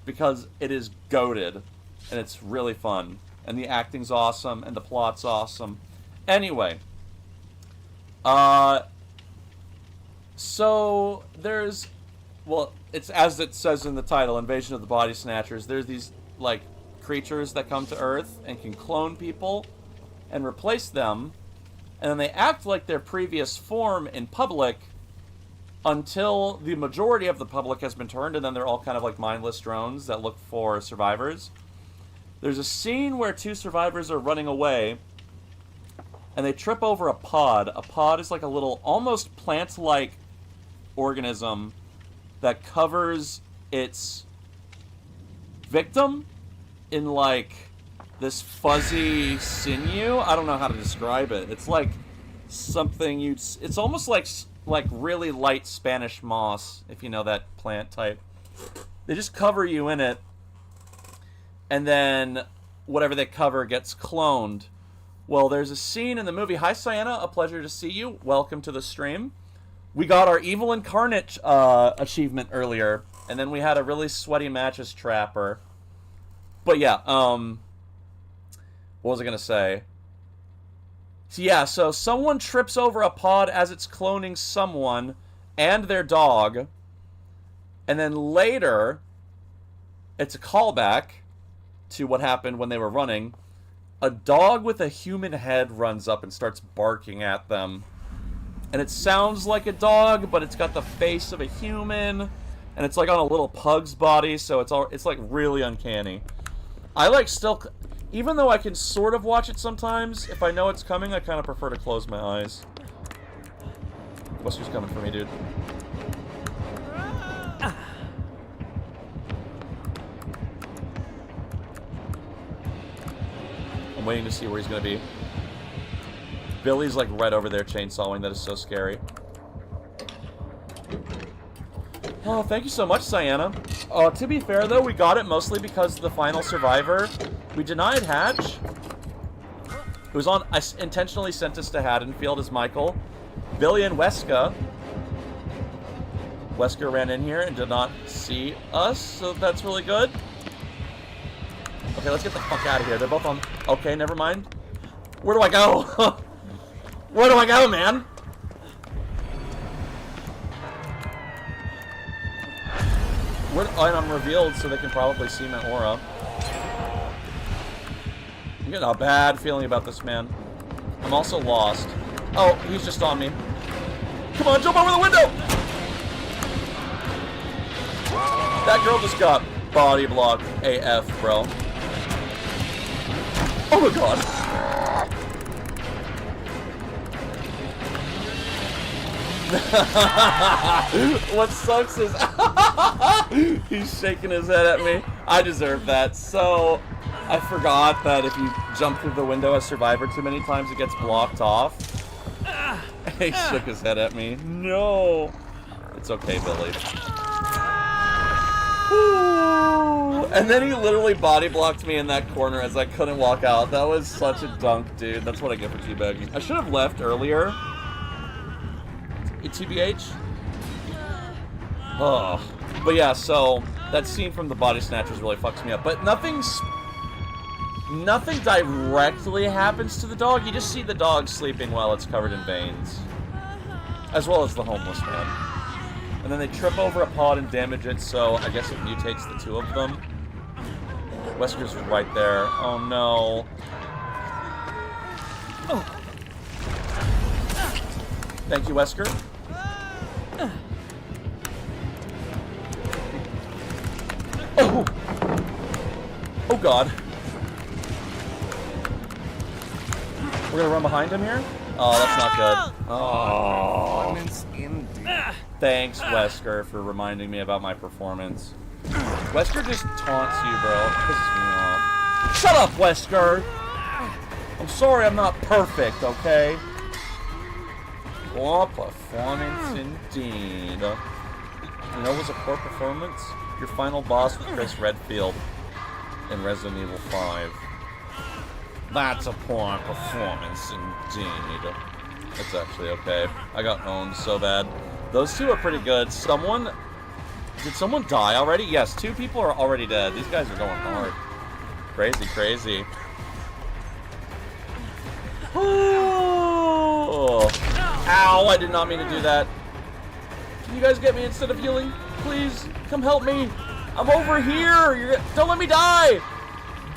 Because it is goated. And it's really fun. And the acting's awesome. And the plot's awesome. Anyway. So, there's... Well, it's as it says in the title, Invasion of the Body Snatchers. There's these, like, creatures that come to Earth and can clone people and replace them. And then they act like their previous form in public until the majority of the public has been turned, and then they're all kind of like mindless drones that look for survivors. There's a scene where two survivors are running away, and they trip over a pod. A pod is like a little, almost plant-like organism that covers its victim in, like, this fuzzy sinew. I don't know how to describe it. It's like something it's almost like really light Spanish moss, if you know that plant type. They just cover you in it, and then whatever they cover gets cloned. Well, there's a scene in the movie. Hi, Sienna. A pleasure to see you. Welcome to the stream. We got our Evil Incarnate achievement earlier, and then we had a really sweaty match as Trapper. But yeah, what was I going to say? So yeah, so someone trips over a pod as it's cloning someone and their dog, and then later, it's a callback to what happened when they were running. A dog with a human head runs up and starts barking at them. And it sounds like a dog, but it's got the face of a human. And it's like on a little pug's body, so it's like really uncanny. I like still, even though I can sort of watch it sometimes, if I know it's coming, I kind of prefer to close my eyes. Wesker's coming for me, dude. I'm waiting to see where he's going to be. Billy's like right over there chainsawing. That is so scary. Oh, thank you so much, Sienna. To be fair, though, we got it mostly because the final survivor, we denied Hatch. It was on... I intentionally sent us to Haddonfield as Michael. Billy and Wesker ran in here and did not see us, so that's really good. Okay, let's get the fuck out of here. They're both on... Okay, never mind. Where do I go? Where do I go, man? And I'm revealed, so they can probably see my aura. I'm getting a bad feeling about this man. I'm also lost. Oh, he's just on me. Come on, jump over the window! That girl just got body blocked AF, bro. Oh my god. What sucks is he's shaking his head at me. I deserve that. So I forgot that if you jump through the window as Survivor too many times, it gets blocked off. He shook his head at me. No. It's okay, Billy. Ooh. And then he literally body blocked me in that corner as I couldn't walk out. That was such a dunk, dude. That's what I get for teabagging. I should have left earlier. TBH. Oh. But yeah, so that scene from the Body Snatchers really fucks me up. But nothing directly happens to the dog. You just see the dog sleeping while it's covered in veins. As well as the homeless man. And then they trip over a pod and damage it, so I guess it mutates the two of them. Wesker's right there. Oh no. Oh. Thank you, Wesker. Oh! Oh god. We're gonna run behind him here? Oh, that's not good. Oh. Thanks, Wesker, for reminding me about my performance. Wesker just taunts you, bro. It pisses me off. Shut up, Wesker! I'm sorry I'm not perfect, okay? Poor performance indeed. You know what was a poor performance? Your final boss with Chris Redfield in Resident Evil 5. That's a poor performance indeed. It's actually okay. I got owned so bad. Those two are pretty good. Did someone die already? Yes, 2 people are already dead. These guys are going hard. Crazy, crazy. Oh. Ow, I did not mean to do that. Can you guys get me instead of healing? Please, come help me. I'm over here. Don't let me die.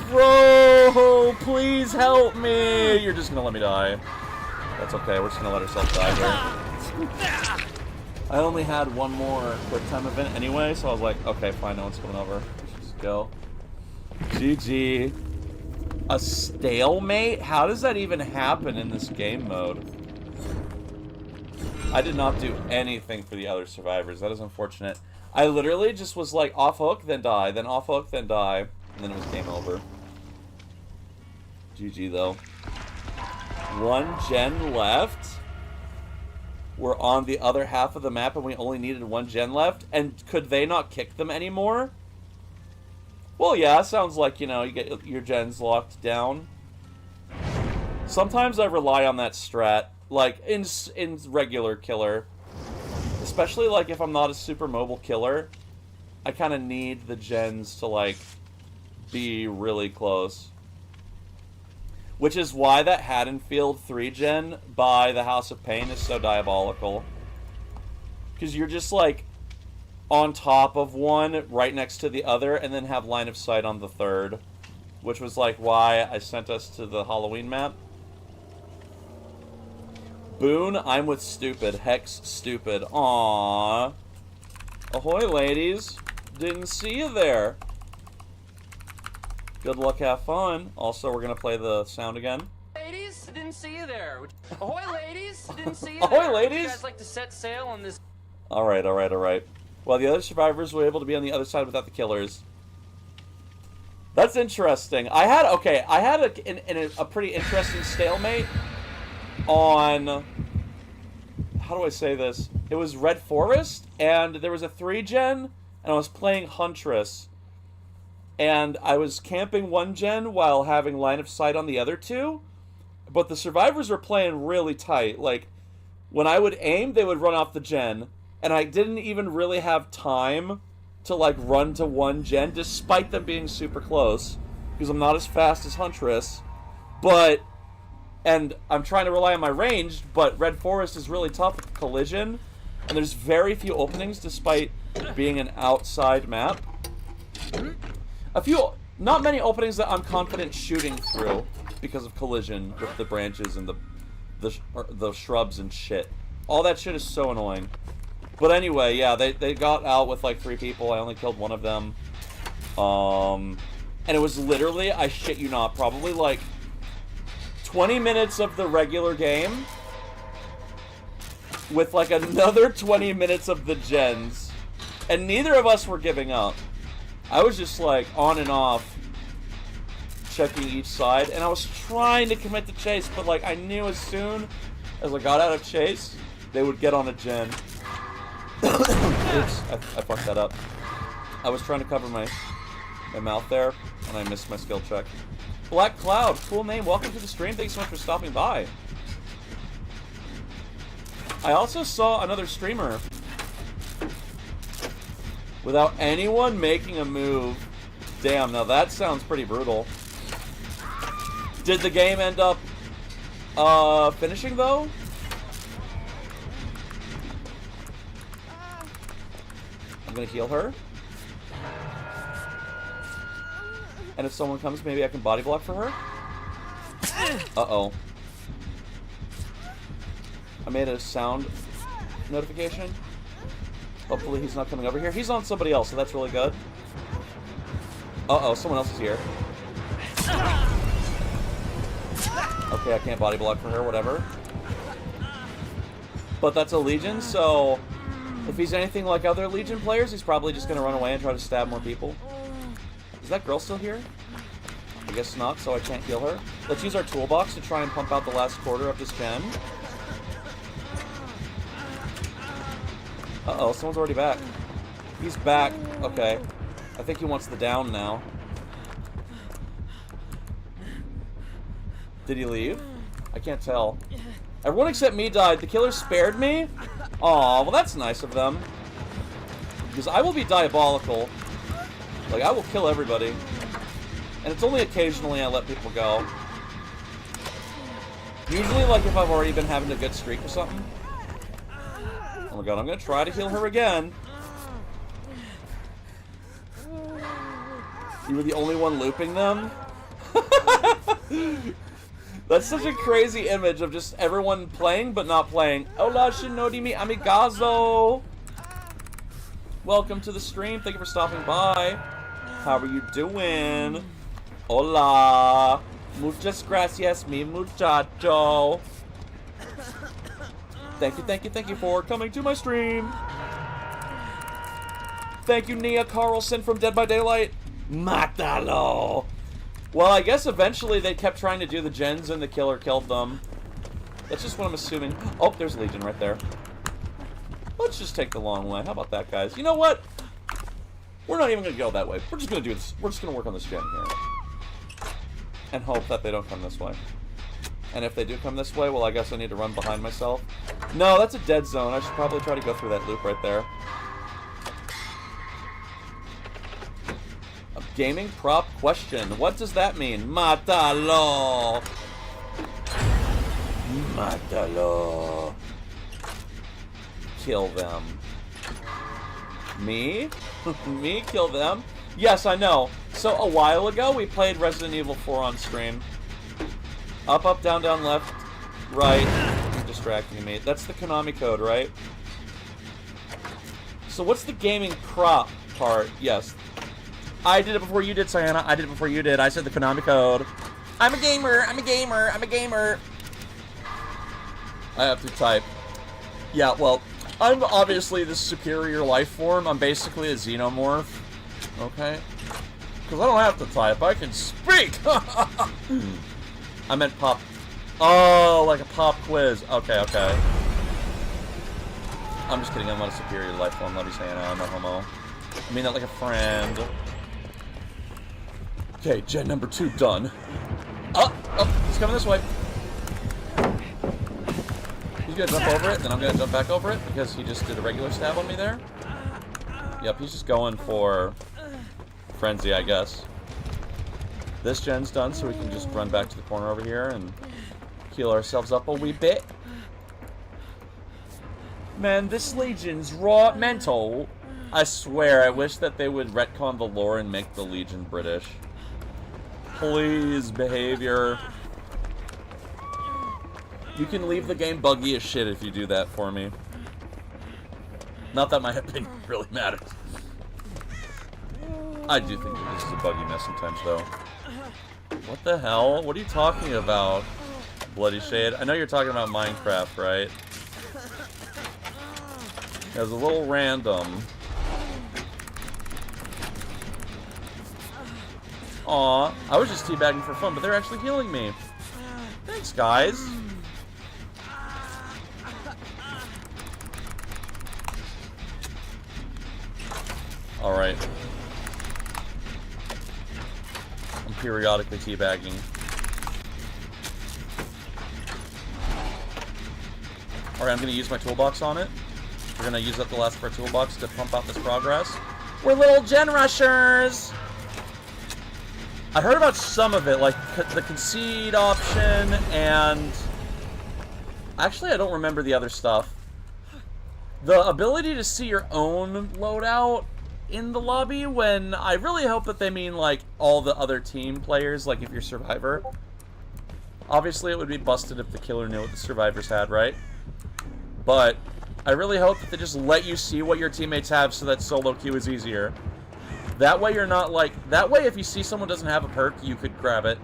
Bro, please help me. You're just going to let me die. That's okay. We're just going to let ourselves die here. I only had one more quick time event anyway, so I was like, okay, fine, no one's coming over. Let's just go. GG. A stalemate? How does that even happen in this game mode? I did not do anything for the other survivors. That is unfortunate. I literally just was like off hook, then die, then off hook, then die, and then it was game over. GG though. 1 gen left. We're on the other half of the map and we only needed 1 gen left. And could they not kick them anymore? Well, yeah, it sounds like, you know, you get your gens locked down. Sometimes I rely on that strat, like, in regular killer. Especially, like, if I'm not a super mobile killer, I kind of need the gens to, like, be really close. Which is why that Haddonfield 3-gen by the House of Pain is so diabolical. Because you're just, like, on top of one, right next to the other, and then have line of sight on the third. Which was, like, why I sent us to the Halloween map. Boone, I'm with Stupid. Hex Stupid. Aww. Ahoy, ladies. Didn't see you there. Good luck, have fun. Also, we're gonna play the sound again. Ladies, didn't see you there. Ahoy, ladies, didn't see you Ahoy, there. ladies. You guys like to set sail on this? Alright, alright, alright. Well, the other survivors were able to be on the other side without the killers. That's interesting. I had a pretty interesting stalemate on... How do I say this? It was Red Forest, and there was a 3-gen, and I was playing Huntress. And I was camping 1-gen while having line of sight on the other 2. But the survivors were playing really tight. Like, when I would aim, they would run off the gen. And I didn't even really have time to, like, run to 1-gen, despite them being super close. Because I'm not as fast as Huntress. But... And I'm trying to rely on my range, but Red Forest is really tough with collision. And there's very few openings, despite being an outside map. Not many openings that I'm confident shooting through because of collision with the branches and the shrubs and shit. All that shit is so annoying. But anyway, yeah, they got out with like 3 people. I only killed 1 of them. And it was literally, I shit you not, probably like 20 minutes of the regular game with like another 20 minutes of the gens. And neither of us were giving up. I was just like on and off checking each side, and I was trying to commit to chase, but like I knew as soon as I got out of chase, they would get on a gen. Oops, I fucked that up. I was trying to cover my mouth there, and I missed my skill check. Black Cloud, cool name. Welcome to the stream. Thanks so much for stopping by. I also saw another streamer without anyone making a move. Damn, now that sounds pretty brutal. Did the game end up finishing though? I'm gonna heal her. And if someone comes, maybe I can body block for her? Uh-oh. I made a sound notification. Hopefully he's not coming over here. He's on somebody else, so that's really good. Uh-oh, someone else is here. Okay, I can't body block for her, whatever. But that's a Legion, so... if he's anything like other Legion players, he's probably just gonna run away and try to stab more people. Is that girl still here? I guess not, so I can't heal her. Let's use our toolbox to try and pump out the last quarter of this gen. Uh-oh, someone's already back. He's back. Okay. I think he wants the down now. Did he leave? I can't tell. Everyone except me died. The killer spared me? Aw, well that's nice of them. Because I will be diabolical. Like, I will kill everybody. And it's only occasionally I let people go. Usually, like, if I've already been having a good streak or something. Oh my god, I'm gonna try to heal her again. You were the only one looping them? That's such a crazy image of just everyone playing but not playing. Hola, shinodi mi amigazo! Welcome to the stream. Thank you for stopping by. How are you doing? Hola. Muchas gracias, mi muchacho. Thank you for coming to my stream. Thank you, Nia Carlson from Dead by Daylight. Matalo. Well, I guess eventually they kept trying to do the gens and the killer killed them. That's just what I'm assuming. Oh, there's Legion right there. Let's just take the long way. How about that, guys? You know what? We're not even going to go that way. We're just going to do this. We're just going to work on this gen here. And hope that they don't come this way. And if they do come this way, well, I guess I need to run behind myself. No, that's a dead zone. I should probably try to go through that loop right there. A gaming prop question. What does that mean? Matalo. Matalo. Kill them. Me? Me kill them? Yes, I know. So a while ago, we played Resident Evil 4 on stream. Up, up, down, down, left, right. You're distracting me. That's the Konami code, right? So what's the gaming prop part? Yes. I did it before you did, Sienna. I did it before you did. I said the Konami code. I'm a gamer. I'm a gamer. I'm a gamer. I have to type. Yeah, well, I'm obviously the superior life form. I'm basically a xenomorph. Okay? Because I don't have to type. I can speak! I meant pop. Oh, like a pop quiz. Okay, okay. I'm just kidding. I'm not a superior life form. Love you, Santa. I'm no homo. I mean that like a friend. Okay, gen number 2 done. Oh, he's coming this way. He's gonna jump over it, then I'm gonna jump back over it because he just did a regular stab on me there. Yep, he's just going for frenzy, I guess. This gen's done, so we can just run back to the corner over here and heal ourselves up a wee bit. Man, this Legion's raw mental. I swear, I wish that they would retcon the lore and make the Legion British. Please, behavior. You can leave the game buggy as shit if you do that for me. Not that my opinion really matters. I do think that this is a buggy mess sometimes, though. What the hell? What are you talking about, Bloody Shade? I know you're talking about Minecraft, right? It was a little random. Aw, I was just teabagging for fun, but they're actually healing me. Thanks, guys. Alright. I'm periodically teabagging. Alright, I'm going to use my toolbox on it. We're going to use up the last of our toolbox to pump out this progress. We're little gen rushers! I heard about some of it, like the concede option, and... Actually, I don't remember the other stuff. The ability to see your own loadout in the lobby, when I really hope that they mean, like, all the other team players, like if you're Survivor. Obviously, it would be busted if the killer knew what the Survivors had, right? But I really hope that they just let you see what your teammates have so that solo queue is easier. That way you're not like... That way if you see someone doesn't have a perk, you could grab it.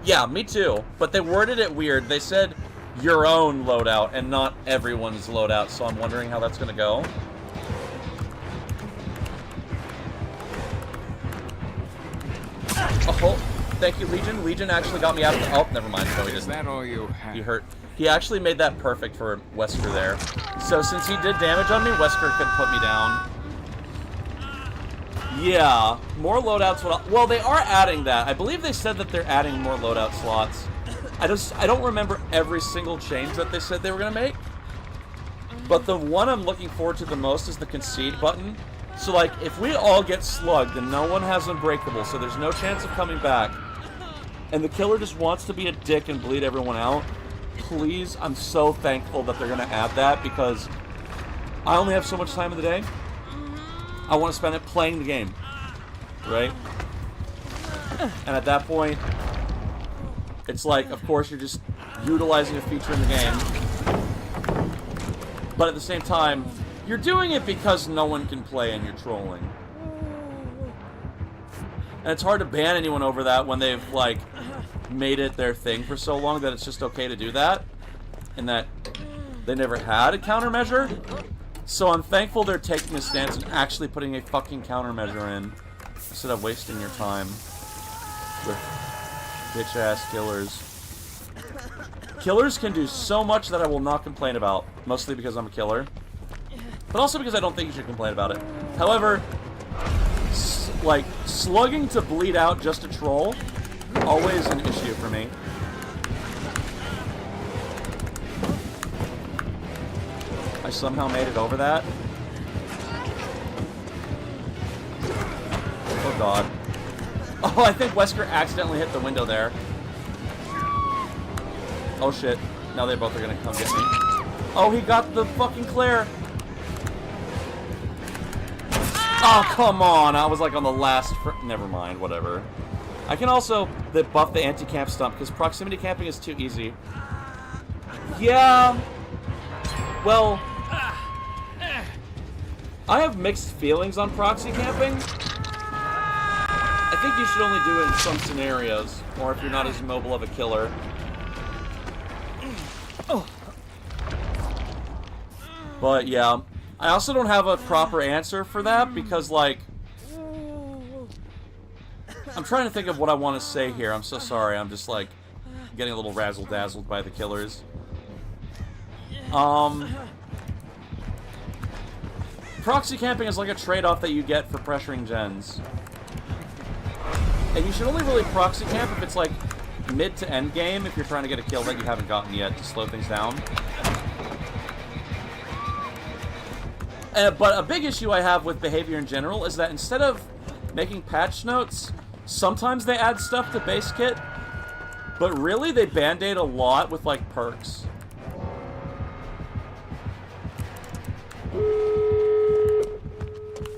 Yeah, me too. But they worded it weird. They said your own loadout and not everyone's loadout, so I'm wondering how that's going to go. Oh, thank you, Legion. Legion actually got me out of the... Oh, never mind. No, he didn't. Is that all you have? He hurt. He actually made that perfect for Wesker there. So since he did damage on me, Wesker could put me down. Yeah, more loadouts. Well, they are adding that. I believe they said that they're adding more loadout slots. I don't remember every single change that they said they were going to make. But the one I'm looking forward to the most is the concede button. So, like, if we all get slugged and no one has Unbreakable, so there's no chance of coming back, and the killer just wants to be a dick and bleed everyone out, please, I'm so thankful that they're going to add that, because I only have so much time in the day. I want to spend it playing the game, right? And at that point, it's like, of course, you're just utilizing a feature in the game. But at the same time, you're doing it because no one can play and you're trolling. And it's hard to ban anyone over that when they've, like, made it their thing for so long that it's just okay to do that. And that they never had a countermeasure. So I'm thankful they're taking a stance and actually putting a fucking countermeasure in instead of wasting your time with bitch-ass killers. Killers can do so much that I will not complain about, mostly because I'm a killer. But also because I don't think you should complain about it. However, like, slugging to bleed out just a troll, always an issue for me. I somehow made it over that. Oh god. Oh, I think Wesker accidentally hit the window there. Oh shit. Now they both are gonna come get me. Oh, he got the fucking Claire. Oh, come on. I was like on the last... Never mind, whatever. I can also buff the anti-camp stump because proximity camping is too easy. Yeah. Well, I have mixed feelings on proxy camping. I think you should only do it in some scenarios, or if you're not as mobile of a killer. But yeah, I also don't have a proper answer for that because, like, I'm trying to think of what I want to say here. I'm so sorry. I'm just, like, getting a little razzle-dazzled by the killers. Proxy camping is like a trade-off that you get for pressuring gens. And you should only really proxy camp if it's, like, mid to end game, if you're trying to get a kill that you haven't gotten yet to slow things down. But a big issue I have with behavior in general is that instead of making patch notes, sometimes they add stuff to base kit, but really they band-aid a lot with, like, perks.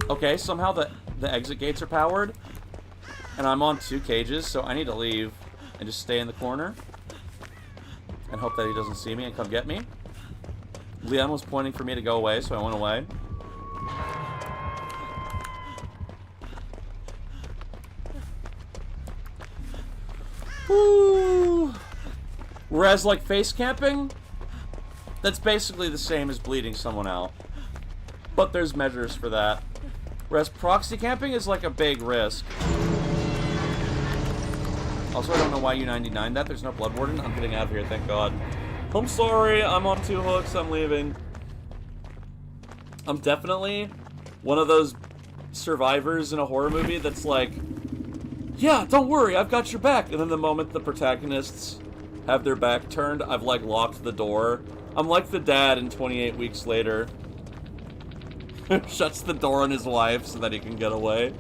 Okay, somehow the exit gates are powered, and I'm on 2 cages, so I need to leave and just stay in the corner and hope that he doesn't see me and come get me. Leon was pointing for me to go away, so I went away. Woo. Whereas, like, face camping, that's basically the same as bleeding someone out. But there's measures for that. Whereas proxy camping is like a big risk. Also, I don't know why you 99 that. There's no Blood Warden. I'm getting out of here, thank God. I'm sorry, I'm on 2 hooks, I'm leaving. I'm definitely one of those survivors in a horror movie that's like, yeah, don't worry, I've got your back. And then the moment the protagonists have their back turned, I've, like, locked the door. I'm like the dad in 28 Weeks Later. Shuts the door on his wife so that he can get away.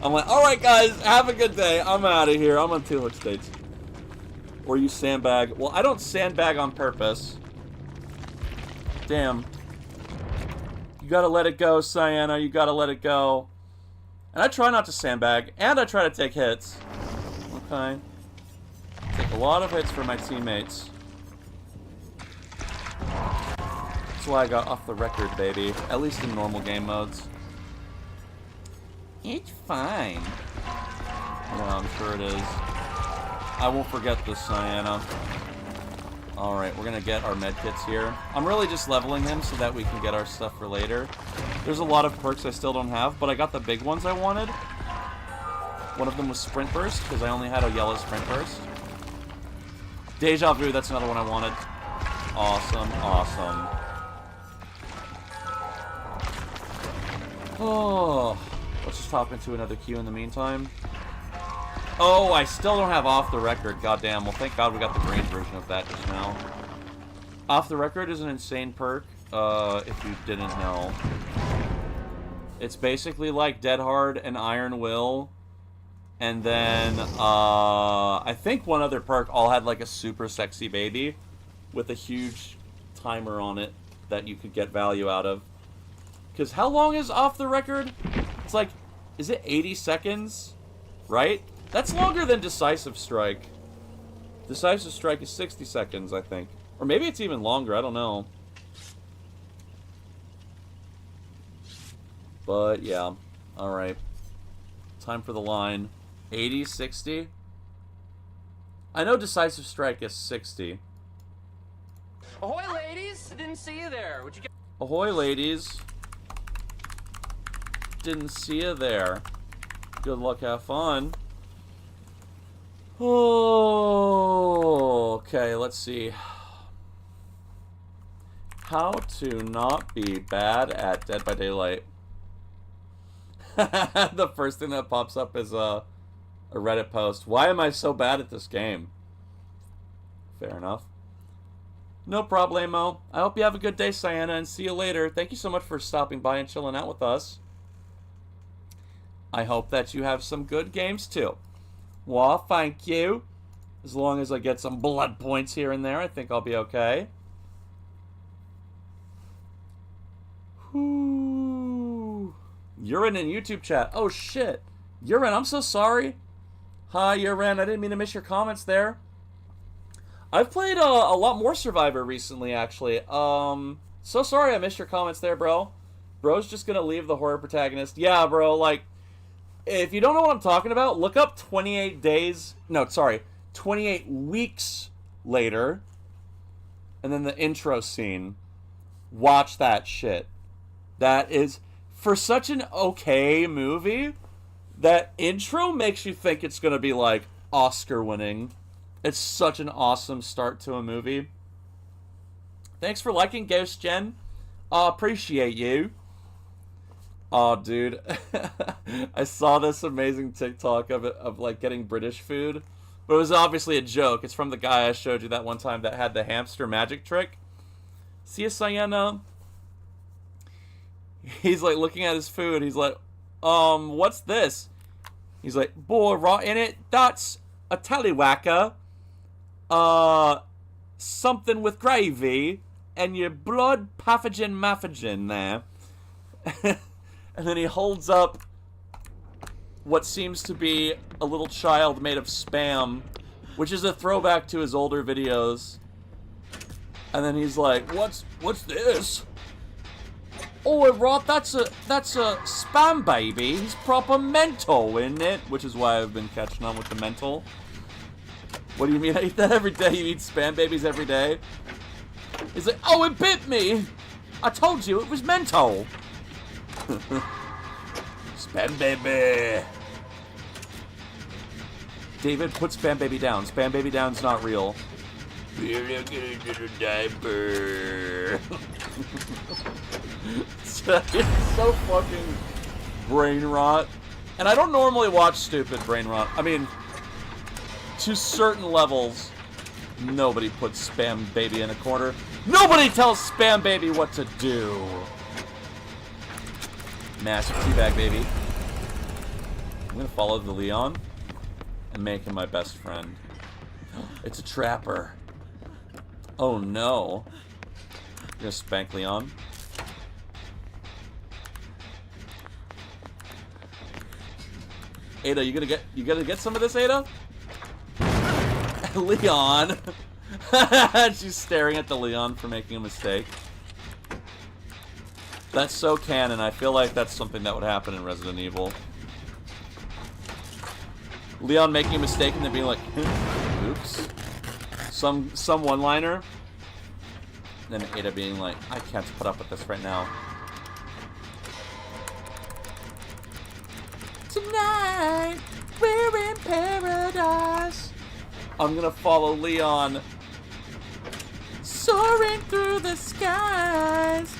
I'm like, alright guys, have a good day. I'm out of here. I'm on 2 hook states. Or you sandbag. Well, I don't sandbag on purpose. Damn. You gotta let it go, Sienna. You gotta let it go. And I try not to sandbag, and I try to take hits. Okay. Take a lot of hits for my teammates. That's why I got off the record, baby. At least in normal game modes. It's fine. Yeah, I'm sure it is. I won't forget this, Sienna. Alright, we're gonna get our medkits here. I'm really just leveling him so that we can get our stuff for later. There's a lot of perks I still don't have, but I got the big ones I wanted. One of them was Sprint Burst, because I only had a yellow Sprint Burst. Deja Vu, that's another one I wanted. Awesome, awesome. Oh, let's just hop into another queue in the meantime. Oh, I still don't have Off the Record. Goddamn. Well, thank God we got the green version of that just now. Off the Record is an insane perk, if you didn't know. It's basically like Dead Hard and Iron Will. And then, I think one other perk all had like a super sexy baby with a huge timer on it that you could get value out of. Because how long is Off the Record? It's like, is it 80 seconds? Right? That's longer than Decisive Strike. Decisive Strike is 60 seconds, I think. Or maybe it's even longer, I don't know. But, yeah. Alright. Time for the line. 80, 60? I know Decisive Strike is 60. Ahoy, ladies! Didn't see you there. Would you get... Ahoy, ladies. Didn't see you there. Good luck, have fun. Oh, okay, let's see. How to not be bad at Dead by Daylight. The first thing that pops up is a Reddit post. Why am I so bad at this game? Fair enough. No problemo. I hope you have a good day, Sienna, and see you later. Thank you so much for stopping by and chilling out with us. I hope that you have some good games, too. Well, thank you. As long as I get some blood points here and there, I think I'll be okay. Whoo. Urine in YouTube chat. Oh, shit. Urine, I'm so sorry. Hi, Urine. I didn't mean to miss your comments there. I've played a lot more Survivor recently, actually. So sorry I missed your comments there, bro. Bro's just gonna leave the horror protagonist. Yeah, bro, like, if you don't know what I'm talking about, look up 28 weeks later, and then the intro scene. Watch that shit. That is, for such an okay movie, that intro makes you think it's gonna be, like, Oscar-winning. It's such an awesome start to a movie. Thanks for liking, Ghost Gen. Appreciate you. Oh, dude. I saw this amazing TikTok of like getting British food. But it was obviously a joke. It's from the guy I showed you that one time that had the hamster magic trick. See ya, Sienna. He's like looking at his food. He's like, what's this? He's like, boy, right in it. That's a tallywhacker. Something with gravy and your blood pathogen there. And then he holds up what seems to be a little child made of Spam, which is a throwback to his older videos. And then he's like, what's this? Oh, right, that's a Spam baby. He's proper mental, isn't it? Which is why I've been catching on with the mental. What do you mean I eat that every day? You eat Spam babies every day? He's like, oh, it bit me! I told you, it was mental! Spam baby! David, put Spam baby down. Spam baby down's not real. We're looking into the diaper. It's so fucking brain rot. And I don't normally watch stupid brain rot. I mean, to certain levels, nobody puts Spam Baby in a corner. Nobody tells Spam Baby what to do. Massive teabag, baby. I'm gonna follow the Leon and make him my best friend. It's a trapper. Oh no. I'm gonna spank Leon. Ada, you gonna get some of this, Ada? Leon. She's staring at the Leon for making a mistake. That's so canon. I feel like that's something that would happen in Resident Evil. Leon making a mistake and then being like, oops. Some one-liner. Then Ada being like, I can't put up with this right now. Tonight, we're in paradise. I'm gonna follow Leon. Soaring through the skies.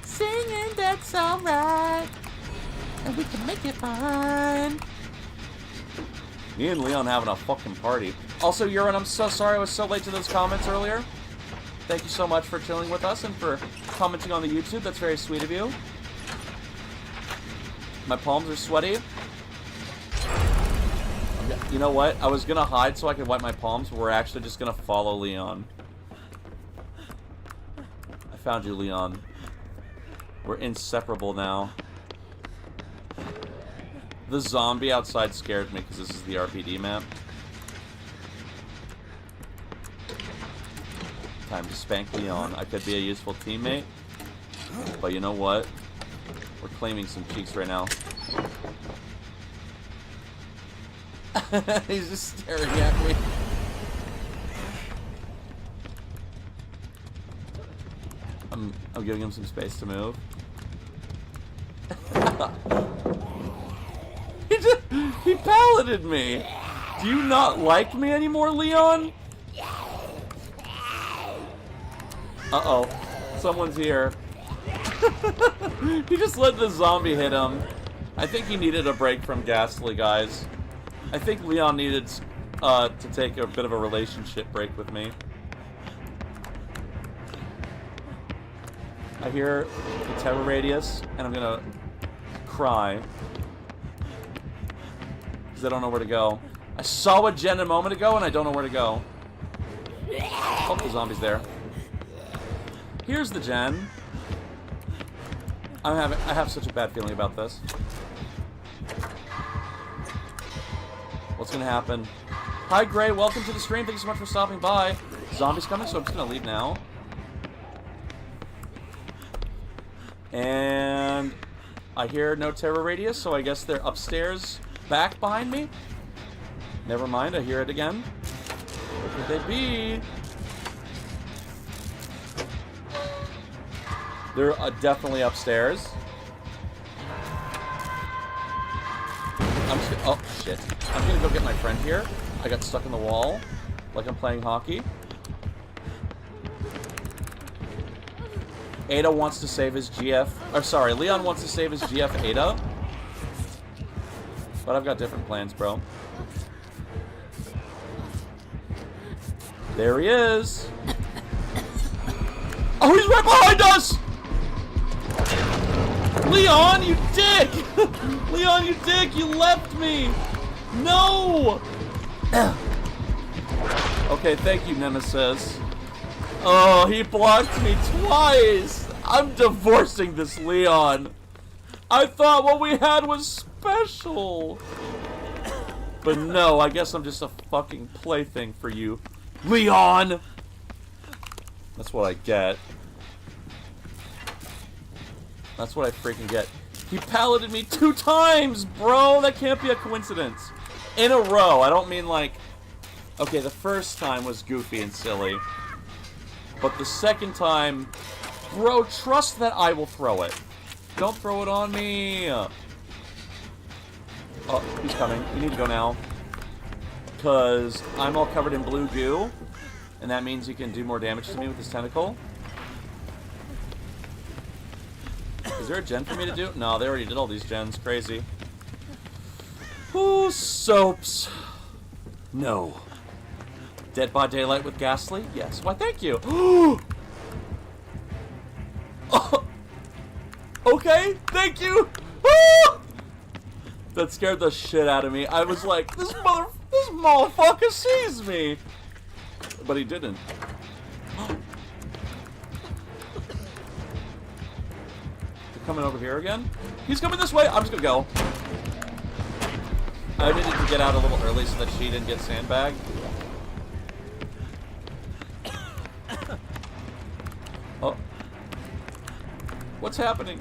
Singing that's alright. And we can make it fine. Me and Leon having a fucking party. Also, Urine, I'm so sorry I was so late to those comments earlier. Thank you so much for chilling with us and for commenting on the YouTube. That's very sweet of you. My palms are sweaty. You know what? I was gonna hide so I could wipe my palms, but we're actually just gonna follow Leon. I found you, Leon. We're inseparable now. The zombie outside scared me because this is the RPD map. Time to spank Leon. I could be a useful teammate, but you know what? We're claiming some cheeks right now. He's just staring at me. I'm giving him some space to move. He palleted me. Do you not like me anymore, Leon? Uh-oh. Someone's here. He just let the zombie hit him. I think he needed a break from Ghastly, guys. I think Leon needed to take a bit of a relationship break with me. I hear the terror radius, and I'm gonna cry. Because I don't know where to go. I saw a gen a moment ago, and I don't know where to go. Oh, the zombie's there. Here's the gen. I have such a bad feeling about this. What's gonna happen? Hi, Gray. Welcome to the stream. Thank you so much for stopping by. Zombies coming, so I'm just gonna leave now. And I hear no terror radius, so I guess they're upstairs, back behind me. Never mind, I hear it again. Where could they be? They're definitely upstairs. Oh, shit. I'm gonna go get my friend here. I got stuck in the wall, like I'm playing hockey. Ada wants to save his GF. Or sorry, Leon wants to save his GF Ada. But I've got different plans, bro. There he is. Oh, he's right behind us! Leon, you dick! Leon, you dick! You left me! No! Okay, thank you, Nemesis. Oh, he blocked me twice! I'm divorcing this Leon. I thought what we had was special. But no, I guess I'm just a fucking plaything for you, Leon! That's what I get. That's what I freaking get. He palleted me 2 times, bro! That can't be a coincidence. In a row. I don't mean like... Okay, the first time was goofy and silly. But the second time... Bro, trust that I will throw it. Don't throw it on me! Oh, he's coming. We need to go now. Because I'm all covered in blue goo. And that means he can do more damage to me with his tentacle. Is there a gen for me to do? No, they already did all these gens. Crazy. Ooh, soaps. No. Dead by Daylight with Ghastly? Yes. Why, thank you. Oh. Okay, thank you. That scared the shit out of me. I was like, this motherfucker sees me. But he didn't. Coming over here again? He's coming this way! I'm just gonna go. I needed to get out a little early so that she didn't get sandbagged. Oh. What's happening?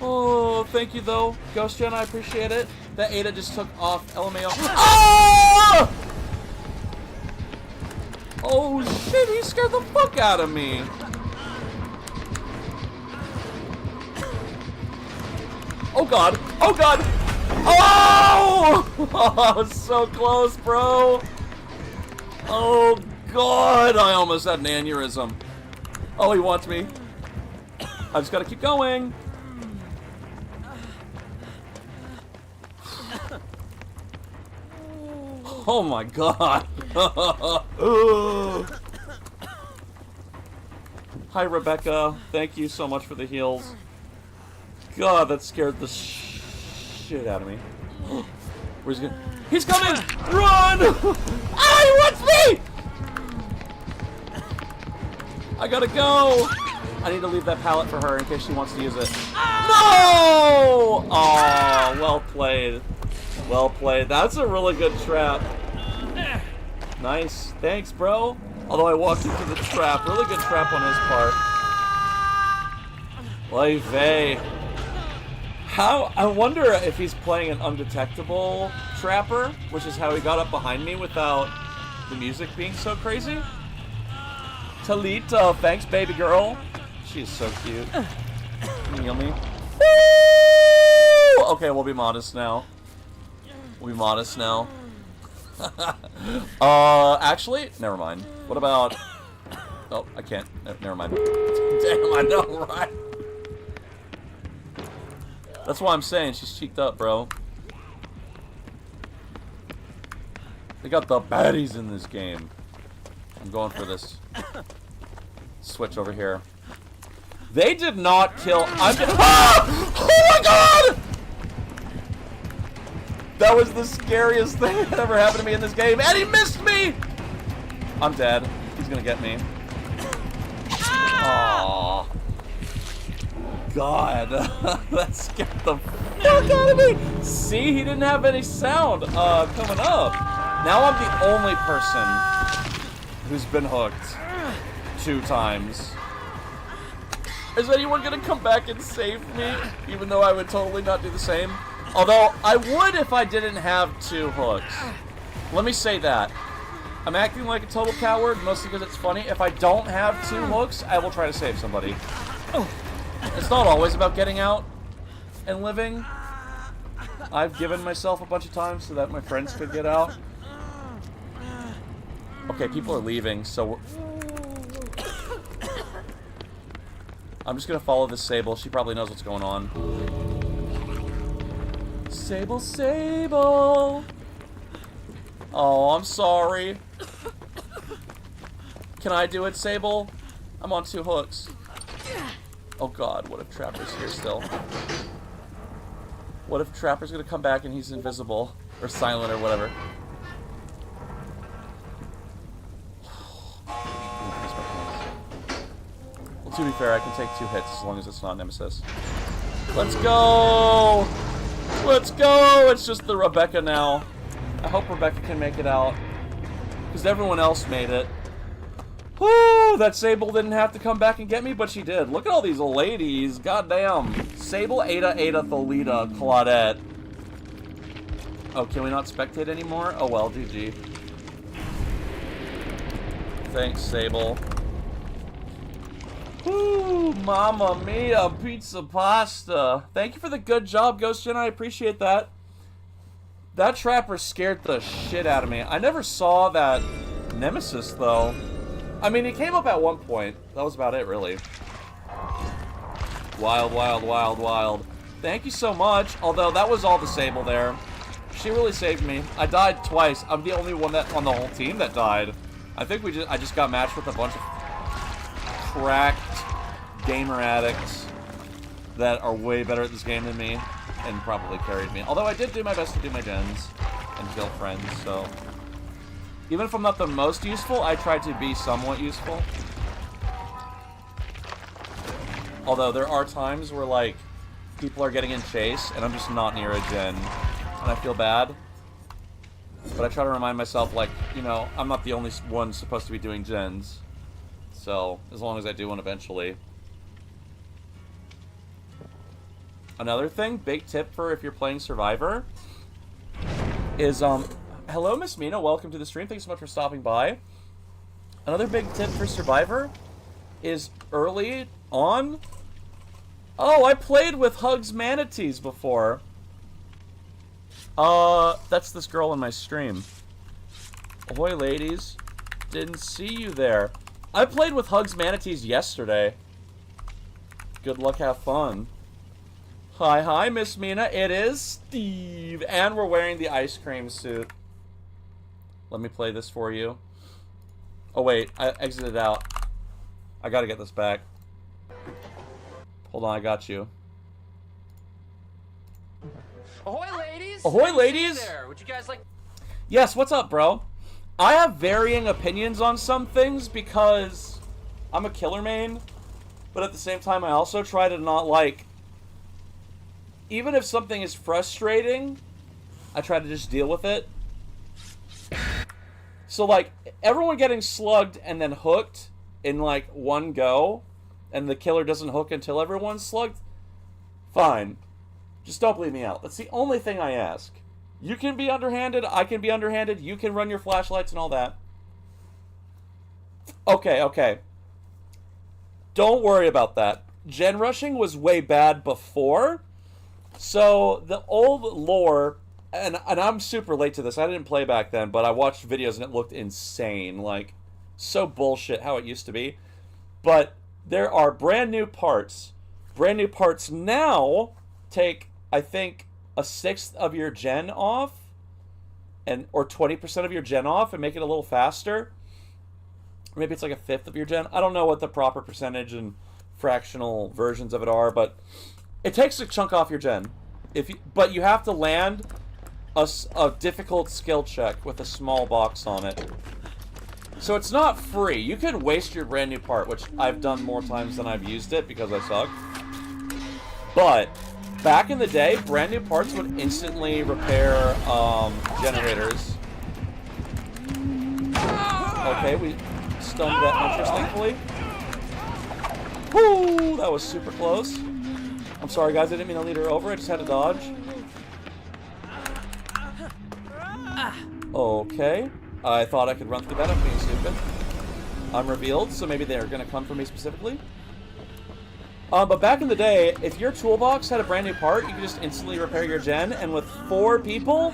Oh, thank you though. Ghost Gen, I appreciate it. That Ada just took off LMAO. Oh! Oh shit, he scared the fuck out of me. Oh god! Oh god! Oh! Oh, so close, bro! Oh god! I almost had an aneurysm. Oh, he wants me. I just gotta keep going. Oh my god! Hi, Rebecca. Thank you so much for the heals. God, that scared the shit out of me. Where's he going? He's coming! Run! Ah, he wants me! I gotta go! I need to leave that pallet for her in case she wants to use it. No! Oh, well played. Well played. That's a really good trap. Nice. Thanks, bro. Although I walked into the trap. Really good trap on his part. Leve. How? I wonder if he's playing an undetectable trapper, which is how he got up behind me without the music being so crazy. Talita, thanks, baby girl. She's so cute. Can you heal me? Woo! Okay, we'll be modest now. We'll be modest now. Actually, never mind. What about... Oh, I can't. Never mind. Damn, I know, right? That's why I'm saying she's cheeked up, bro. They got the baddies in this game. I'm going for this switch over here. They did not kill. Ah! Oh my god! That was the scariest thing that ever happened to me in this game, and he missed me! I'm dead. He's gonna get me. Aww. God. That scared the fuck out of me! See, he didn't have any sound coming up. Now I'm the only person who's been hooked 2 times. Is anyone gonna come back and save me? Even though I would totally not do the same. Although, I would if I didn't have 2 hooks. Let me say that. I'm acting like a total coward, mostly because it's funny. If I don't have 2 hooks, I will try to save somebody. It's not always about getting out and living. I've given myself a bunch of times so that my friends could get out. Okay, people are leaving, so we're... I'm just gonna follow this Sable. She probably knows what's going on. Sable, Sable! Oh, I'm sorry. Can I do it, Sable? I'm on 2 hooks. Oh god, what if Trapper's here still? What if Trapper's gonna come back and he's invisible? Or silent or whatever. Well, to be fair, I can take 2 hits as long as it's not Nemesis. Let's go! Let's go! It's just the Rebecca now. I hope Rebecca can make it out. Because everyone else made it. Whoo! That Sable didn't have to come back and get me, but she did. Look at all these ladies. Goddamn. Sable, Ada, Tholita, Claudette. Oh, can we not spectate anymore? Oh well, GG. Thanks, Sable. Woo! Mamma mia, pizza pasta. Thank you for the good job, Ghost Gen. I appreciate that. That Trapper scared the shit out of me. I never saw that Nemesis, though. I mean, he came up at one point. That was about it, really. Wild, wild, wild, wild. Thank you so much. Although, that was all the Sable there. She really saved me. I died twice. I'm the only one that on the whole team that died. I think I just got matched with a bunch of cracked gamer addicts that are way better at this game than me and probably carried me. Although I did do my best to do my gens and kill friends, so... Even if I'm not the most useful, I try to be somewhat useful. Although there are times where, like, people are getting in chase, and I'm just not near a gen. And I feel bad. But I try to remind myself, like, you know, I'm not the only one supposed to be doing gens. So, as long as I do one eventually. Another thing, big tip for if you're playing Survivor, is, hello, Miss Mina. Welcome to the stream. Thanks so much for stopping by. Another big tip for Survivor is early on. Oh, I played with Hugs Manatees before. That's this girl in my stream. Ahoy, ladies. Didn't see you there. I played with Hugs Manatees yesterday. Good luck, have fun. Hi, hi, Miss Mina. It is Steve. And we're wearing the ice cream suit. Let me play this for you. Oh, wait. I exited out. I gotta get this back. Hold on, I got you. Ahoy, ladies! Ahoy, ladies! There. Would you guys like... Yes, what's up, bro? I have varying opinions on some things because I'm a killer main, but at the same time, I also try to not, like... Even if something is frustrating, I try to just deal with it. So, like, everyone getting slugged and then hooked in, like, one go, and the killer doesn't hook until everyone's slugged, fine. Just don't bleed me out. That's the only thing I ask. You can be underhanded, I can be underhanded, you can run your flashlights and all that. Okay, okay. Don't worry about that. Gen rushing was way bad before, so the old lore... And I'm super late to this. I didn't play back then, but I watched videos and it looked insane. Like, so bullshit how it used to be. But there are brand new parts. Brand new parts now take I think, a sixth of your gen off, or 20% of your gen off, and make it a little faster. Or maybe it's like a fifth of your gen. I don't know what the proper percentage and fractional versions of it are, but it takes a chunk off your gen. But you have to land a difficult skill check with a small box on it. So it's not free. You could waste your brand new part, which I've done more times than I've used it because I suck. But back in the day, brand new parts would instantly repair generators. Okay, we stunned that huntress, thankfully. Woo! That was super close. I'm sorry, guys. I didn't mean to lead her over. I just had to dodge. Okay. I thought I could run through that. I'm being stupid. I'm revealed, so maybe they're going to come for me specifically. But back in the day, if your toolbox had a brand new part, you could just instantly repair your gen, and with 4 people,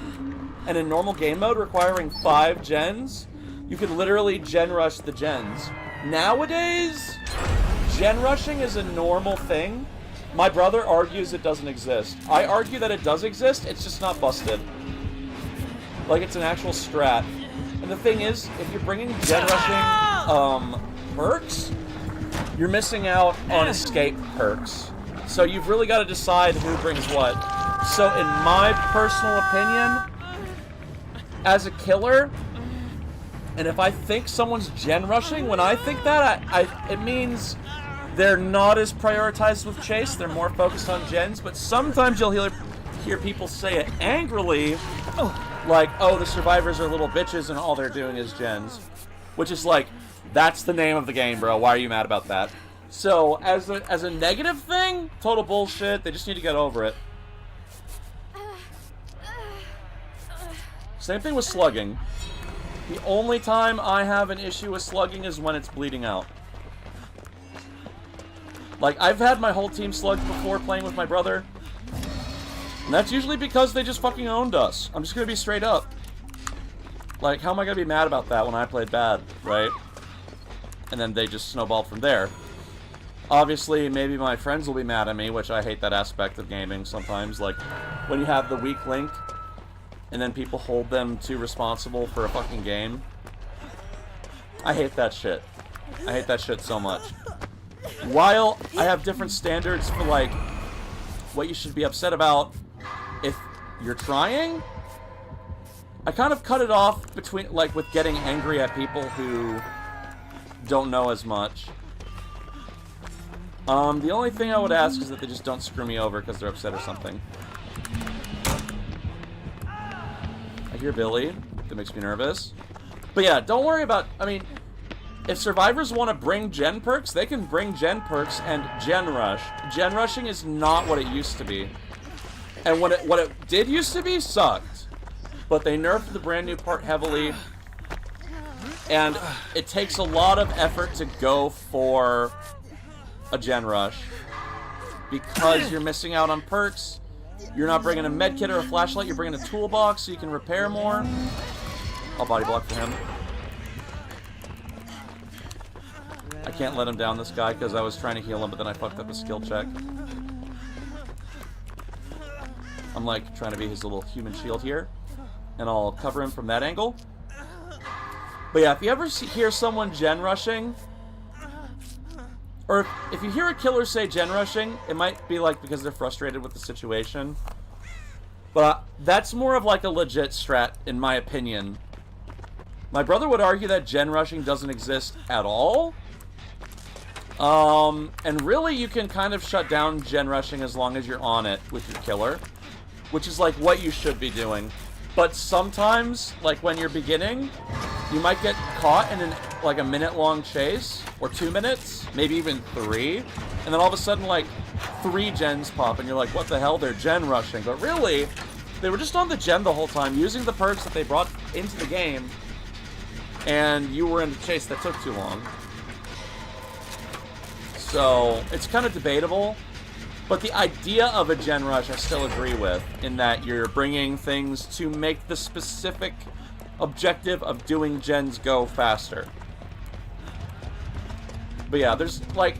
and in normal game mode requiring 5 gens, you could literally gen rush the gens. Nowadays, gen rushing is a normal thing. My brother argues it doesn't exist. I argue that it does exist, it's just not busted. Like, it's an actual strat. And the thing is, if you're bringing gen rushing perks, you're missing out on escape perks. So you've really got to decide who brings what. So in my personal opinion, as a killer, and if I think someone's gen rushing, when I think that, it means they're not as prioritized with chase, they're more focused on gens, but sometimes you'll hear people say it angrily, like, oh, the survivors are little bitches and all they're doing is gens. Which is like, that's the name of the game, bro. Why are you mad about that? So, as a negative thing, total bullshit. They just need to get over it. Same thing with slugging. The only time I have an issue with slugging is when it's bleeding out. Like, I've had my whole team slugged before playing with my brother. And that's usually because they just fucking owned us. I'm just gonna be straight up. Like, how am I gonna be mad about that when I played bad, right? And then they just snowballed from there. Obviously, maybe my friends will be mad at me, which I hate that aspect of gaming sometimes. Like, when you have the weak link, and then people hold them too responsible for a fucking game. I hate that shit. I hate that shit so much. While I have different standards for, like, what you should be upset about if you're trying, I kind of cut it off between, like, with getting angry at people who don't know as much. The only thing I would ask is that they just don't screw me over because they're upset or something. I hear Billy. That makes me nervous. But yeah, don't worry about, I mean, if survivors want to bring gen perks, they can bring gen perks and gen rush. Gen rushing is not what it used to be. And what it did used to be sucked. But they nerfed the brand new part heavily. And it takes a lot of effort to go for a gen rush. Because you're missing out on perks. You're not bringing a medkit or a flashlight, you're bringing a toolbox so you can repair more. I'll body block for him. I can't let him down, this guy, because I was trying to heal him, but then I fucked up his skill check. I'm like trying to be his little human shield here. And I'll cover him from that angle. But yeah, if you ever hear someone gen rushing, or if you hear a killer say gen rushing, it might be like because they're frustrated with the situation. But that's more of like a legit strat, in my opinion. My brother would argue that gen rushing doesn't exist at all. And really you can kind of shut down gen rushing as long as you're on it with your killer. Which is like what you should be doing. But sometimes, like when you're beginning, you might get caught in like a minute-long chase, or 2 minutes, maybe even 3, and then all of a sudden, like, 3 gens pop, and you're like, what the hell, they're gen rushing. But really, they were just on the gen the whole time, using the perks that they brought into the game, and you were in a chase that took too long. So, it's kind of debatable. But the idea of a gen rush I still agree with, in that you're bringing things to make the specific objective of doing gens go faster. But yeah, there's, like,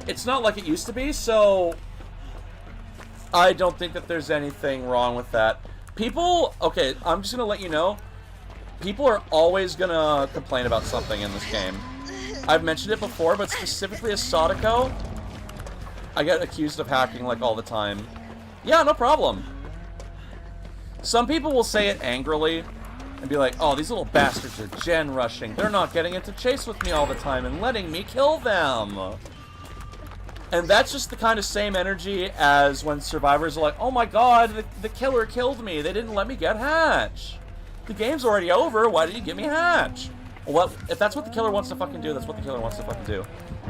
it's not like it used to be, so I don't think that there's anything wrong with that. People, okay, I'm just gonna let you know, people are always gonna complain about something in this game. I've mentioned it before, but specifically as Sadako, I get accused of hacking like all the time. Yeah, no problem. Some people will say it angrily and be like, oh, these little bastards are gen rushing. They're not getting into chase with me all the time and letting me kill them. And that's just the kind of same energy as when survivors are like, oh my god, the killer killed me. They didn't let me get Hatch. The game's already over. Why did you give me Hatch? Well, if that's what the killer wants to fucking do, that's what the killer wants to fucking do.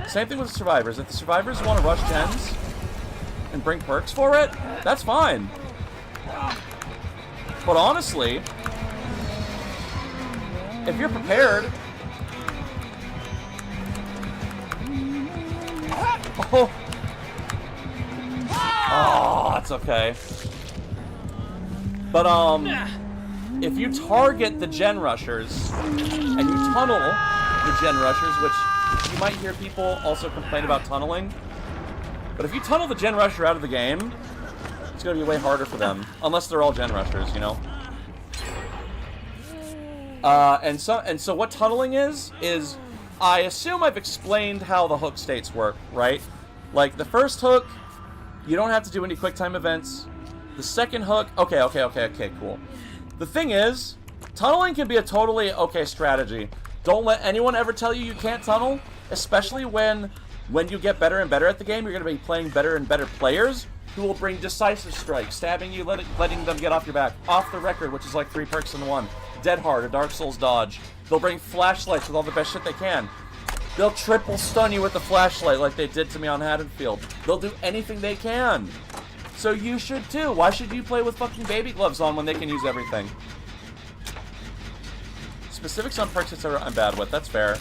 Same thing with the survivors. If the survivors want to rush gens and bring perks for it, that's fine. But honestly, if you're prepared... Oh, that's okay. But, if you target the gen rushers, and you tunnel the gen rushers, which you might hear people also complain about tunneling, but if you tunnel the gen rusher out of the game, it's going to be way harder for them, unless they're all gen rushers, you know? And so what tunneling is I assume I've explained how the hook states work, right? Like, the first hook, you don't have to do any quick time events. The second hook, okay, cool. The thing is, tunneling can be a totally okay strategy. Don't let anyone ever tell you you can't tunnel, especially when you get better and better at the game, you're going to be playing better and better players who will bring decisive strike, stabbing you, letting them get off your back. Off the record, which is like 3 perks in one. Dead Hard, a Dark Souls dodge. They'll bring flashlights with all the best shit they can. They'll triple stun you with the flashlight like they did to me on Haddonfield. They'll do anything they can. So you should too. Why should you play with fucking baby gloves on when they can use everything? Specifics on perks, etc. I'm bad with. That's fair.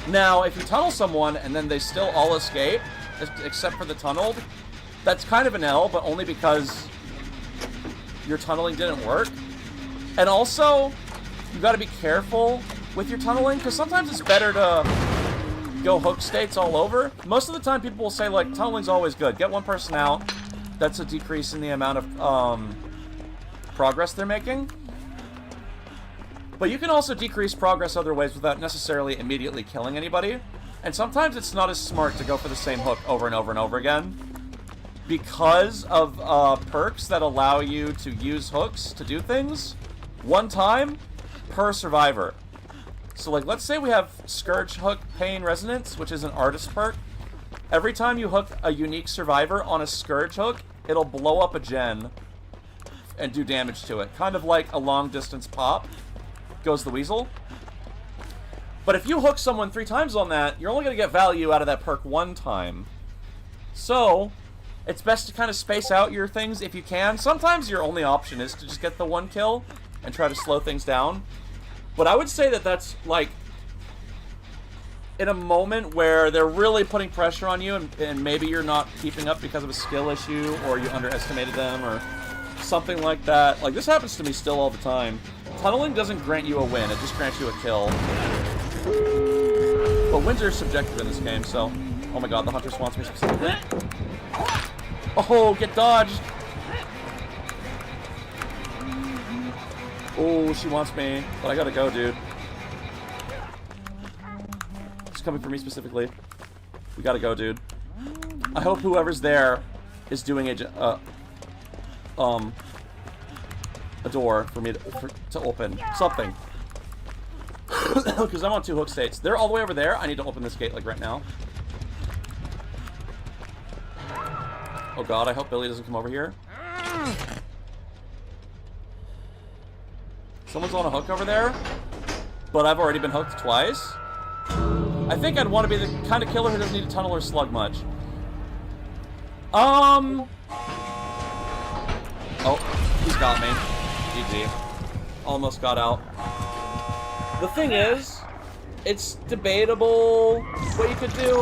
Now, if you tunnel someone and then they still all escape, except for the tunneled, that's kind of an L, but only because your tunneling didn't work. And also, you gotta be careful with your tunneling, because sometimes it's better to go hook states all over. Most of the time people will say, like, tunneling's always good. Get one person out. That's a decrease in the amount of progress they're making. But you can also decrease progress other ways without necessarily immediately killing anybody. And sometimes it's not as smart to go for the same hook over and over and over again, because of perks that allow you to use hooks to do things one time per survivor. So, like, let's say we have Scourge Hook Pain Resonance, which is an artist perk. Every time you hook a unique survivor on a Scourge Hook, it'll blow up a gen and do damage to it. Kind of like a long distance pop. Goes the weasel. But if you hook someone 3 times on that, you're only going to get value out of that perk 1 time. So, it's best to kind of space out your things if you can. Sometimes your only option is to just get the 1 kill and try to slow things down. But I would say that that's, like, in a moment where they're really putting pressure on you and maybe you're not keeping up because of a skill issue or you underestimated them or something like that. Like, this happens to me still all the time. Tunneling doesn't grant you a win, it just grants you a kill. But wins are subjective in this game, so... Oh my god, the hunter wants me specifically. Oh, get dodged! Oh, she wants me, but I gotta go, dude. She's coming for me specifically. We gotta go, dude. I hope whoever's there is doing a door for me to open. Something. Because I'm on 2 hook states. They're all the way over there. I need to open this gate, like, right now. Oh god, I hope Billy doesn't come over here. Someone's on a hook over there, but I've already been hooked twice. I think I'd want to be the kind of killer who doesn't need to tunnel or slug much. Oh, he's got me. GG. Almost got out. The thing is, it's debatable what you could do.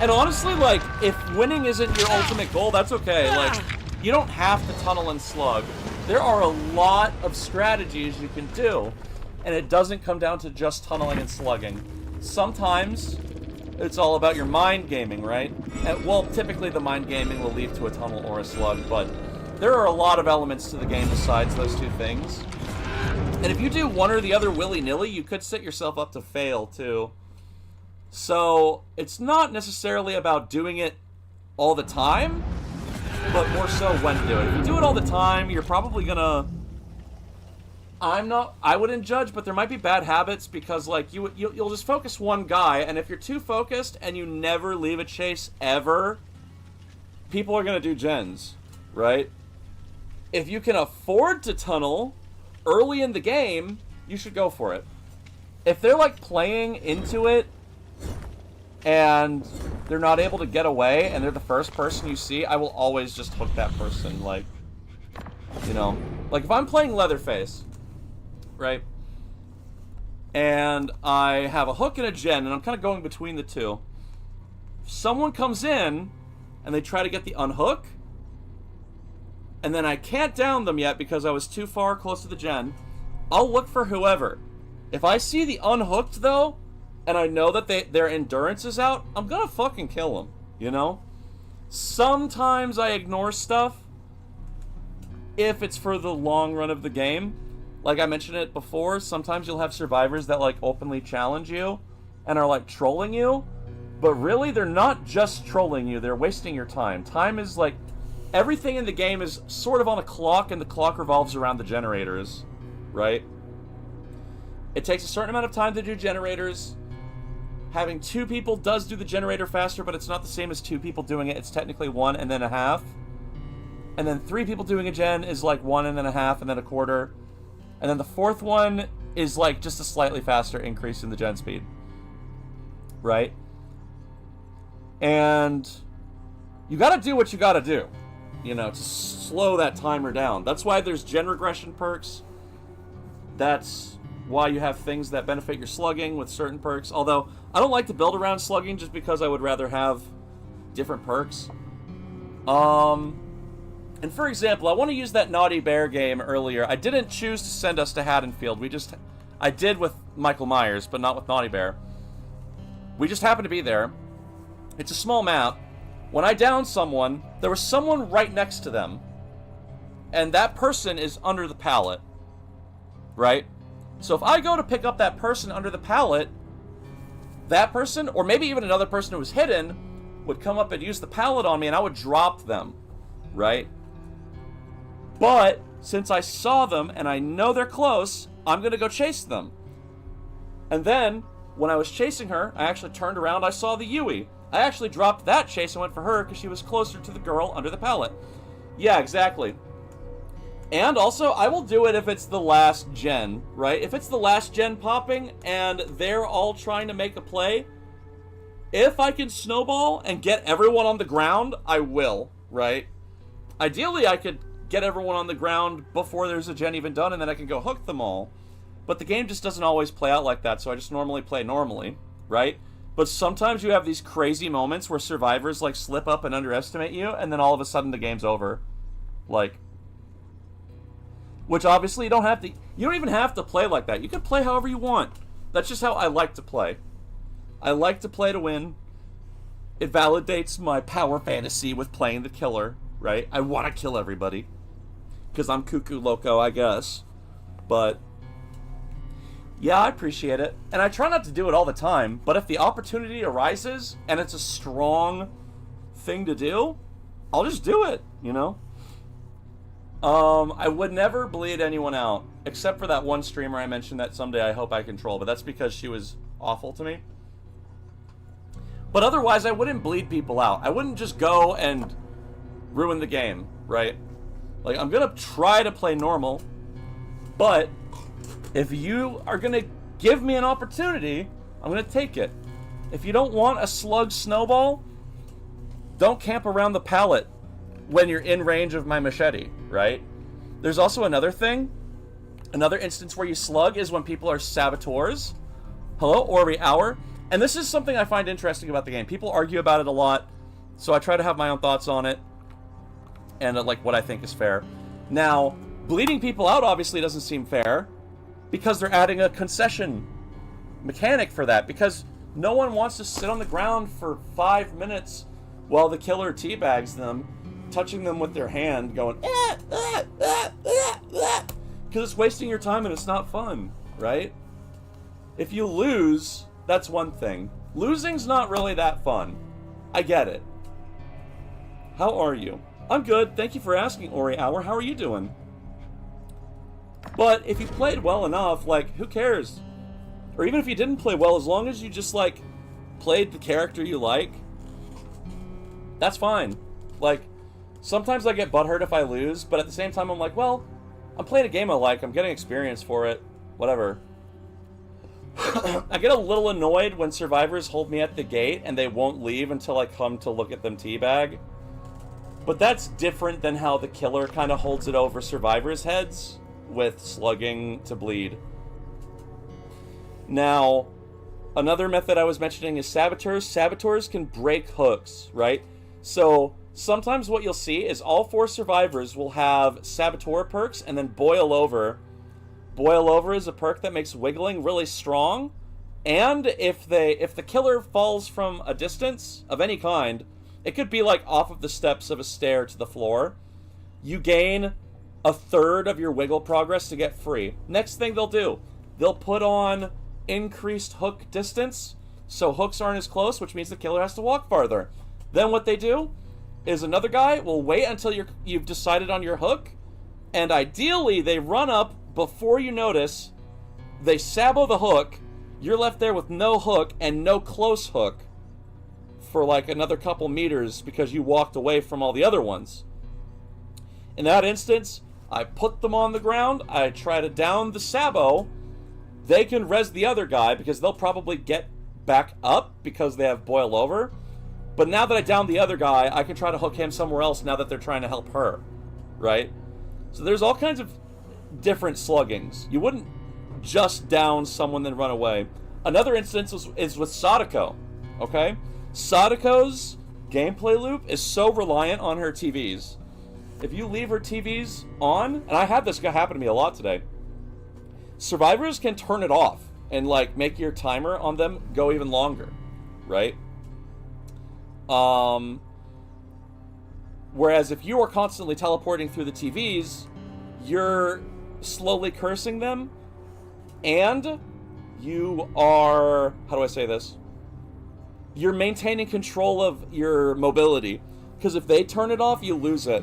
And honestly, like, if winning isn't your ultimate goal, that's okay. Like, you don't have to tunnel and slug. There are a lot of strategies you can do, and it doesn't come down to just tunneling and slugging. Sometimes It's all about your mind gaming, right? And, well, typically the mind gaming will lead to a tunnel or a slug, but there are a lot of elements to the game besides those two things. And if you do one or the other willy-nilly, you could set yourself up to fail, too. So, it's not necessarily about doing it all the time, but more so when to do it. If you do it all the time, you're probably gonna... I wouldn't judge, but there might be bad habits because, like, you'll just focus one guy, and if you're too focused and you never leave a chase ever, people are gonna do gens, right? If you can afford to tunnel early in the game, you should go for it. If they're, like, playing into it and they're not able to get away and they're the first person you see, I will always just hook that person, like, you know. Like, if I'm playing Leatherface, right, and I have a hook and a gen, and I'm kind of going between the two, if someone comes in and they try to get the unhook, and then I can't down them yet because I was too far close to the gen, I'll look for whoever. If I see the unhooked, though, and I know that their endurance is out, I'm gonna fucking kill them, you know? Sometimes I ignore stuff if it's for the long run of the game. Like I mentioned it before, sometimes you'll have survivors that, like, openly challenge you and are, like, trolling you, but really, they're not just trolling you, they're wasting your time. Time is, like, everything in the game is sort of on a clock, and the clock revolves around the generators, right? It takes a certain amount of time to do generators. Having two people does do the generator faster, but it's not the same as two people doing it. It's technically 1 and then a half. And then 3 people doing a gen is like 1 and then a half and then a quarter. And then the fourth one is like just a slightly faster increase in the gen speed. Right? And you gotta do what you gotta do, you know, to slow that timer down. That's why there's gen regression perks. That's why you have things that benefit your slugging with certain perks. Although, I don't like to build around slugging just because I would rather have different perks. And for example, I want to use that Naughty Bear game earlier. I didn't choose to send us to Haddonfield. I did with Michael Myers, but not with Naughty Bear. We just happened to be there. It's a small map. When I downed someone, there was someone right next to them. And that person is under the pallet. Right? So if I go to pick up that person under the pallet, that person, or maybe even another person who was hidden, would come up and use the pallet on me, and I would drop them. Right? But, since I saw them, and I know they're close, I'm gonna go chase them. And then, when I was chasing her, I actually turned around, I saw the Yui. I actually dropped that chase and went for her, because she was closer to the girl under the pallet. Yeah, exactly. And also, I will do it if it's the last gen, right? If it's the last gen popping, and they're all trying to make a play, if I can snowball and get everyone on the ground, I will, right? Ideally, I could get everyone on the ground before there's a gen even done, and then I can go hook them all. But the game just doesn't always play out like that, so I just normally play normally, right? But sometimes you have these crazy moments where survivors, like, slip up and underestimate you, and then all of a sudden the game's over. Like, which obviously you don't even have to play like that. You can play however you want. That's just how I like to play. I like to play to win. It validates my power fantasy with playing the killer, right? I want to kill everybody. Because I'm cuckoo loco, I guess. But yeah, I appreciate it. And I try not to do it all the time, but if the opportunity arises and it's a strong thing to do, I'll just do it, you know? I would never bleed anyone out, except for that one streamer I mentioned that someday I hope I control, but that's because she was awful to me. But otherwise, I wouldn't bleed people out. I wouldn't just go and ruin the game, right? Like, I'm gonna try to play normal, but if you are gonna give me an opportunity, I'm gonna take it. If you don't want a slug snowball, don't camp around the pallet when you're in range of my machete, right? There's also another thing. Another instance where you slug is when people are saboteurs. Hello, Orby Hour. And this is something I find interesting about the game. People argue about it a lot, so I try to have my own thoughts on it and like what I think is fair. Now, bleeding people out obviously doesn't seem fair because they're adding a concession mechanic for that, because No one wants to sit on the ground for 5 minutes while the killer teabags them, touching them with their hand, going, because it's wasting your time and it's not fun, right? If you lose, that's one thing. Losing's not really that fun. I get it. How are you? I'm good. Thank you for asking, Ori Hour. How are you doing? But if you played well enough, like, who cares? Or even if you didn't play well, as long as you just, like, played the character you like, that's fine. Like, sometimes I get butthurt if I lose, but at the same time I'm like, well, I'm playing a game I like, I'm getting experience for it, whatever. I get a little annoyed when survivors hold me at the gate and they won't leave until I come to look at them teabag. But that's different than how the killer kind of holds it over survivors' heads with slugging to bleed. Now, another method I was mentioning is saboteurs. Saboteurs can break hooks, right? So sometimes what you'll see is all 4 survivors will have saboteur perks and then boil over. Boil over is a perk that makes wiggling really strong. And if the killer falls from a distance of any kind, it could be like off of the steps of a stair to the floor, you gain a third of your wiggle progress to get free. Next thing they'll do, they'll put on increased hook distance, so hooks aren't as close, which means the killer has to walk farther. Then what they do is another guy will wait until you've decided on your hook, and ideally they run up before you notice, they sabo the hook, you're left there with no hook and no close hook for like another couple meters because you walked away from all the other ones. In that instance, I put them on the ground, I try to down the sabo, they can res the other guy because they'll probably get back up because they have boil over. But now that I downed the other guy, I can try to hook him somewhere else now that they're trying to help her, right? So there's all kinds of different sluggings. You wouldn't just down someone then run away. Another instance is with Sadako, okay? Sadako's gameplay loop is so reliant on her TVs. If you leave her TVs on, and I had this happen to me a lot today, survivors can turn it off and like make your timer on them go even longer, right? Whereas if you are constantly teleporting through the TVs, you're slowly cursing them, and you are, how do I say this? You're maintaining control of your mobility, because if they turn it off, you lose it.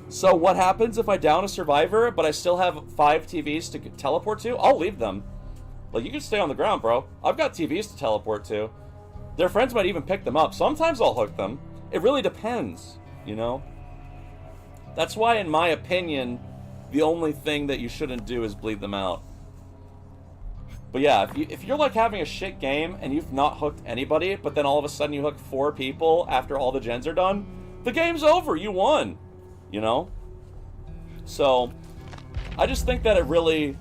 So what happens if I down a survivor, but I still have 5 TVs to teleport to? I'll leave them. Like, you can stay on the ground, bro. I've got TVs to teleport to. Their friends might even pick them up. Sometimes I'll hook them. It really depends, you know? That's why, in my opinion, the only thing that you shouldn't do is bleed them out. But yeah, if you're like having a shit game and you've not hooked anybody, but then all of a sudden you hook 4 people after all the gens are done, the game's over. You won. You know? So, I just think that it really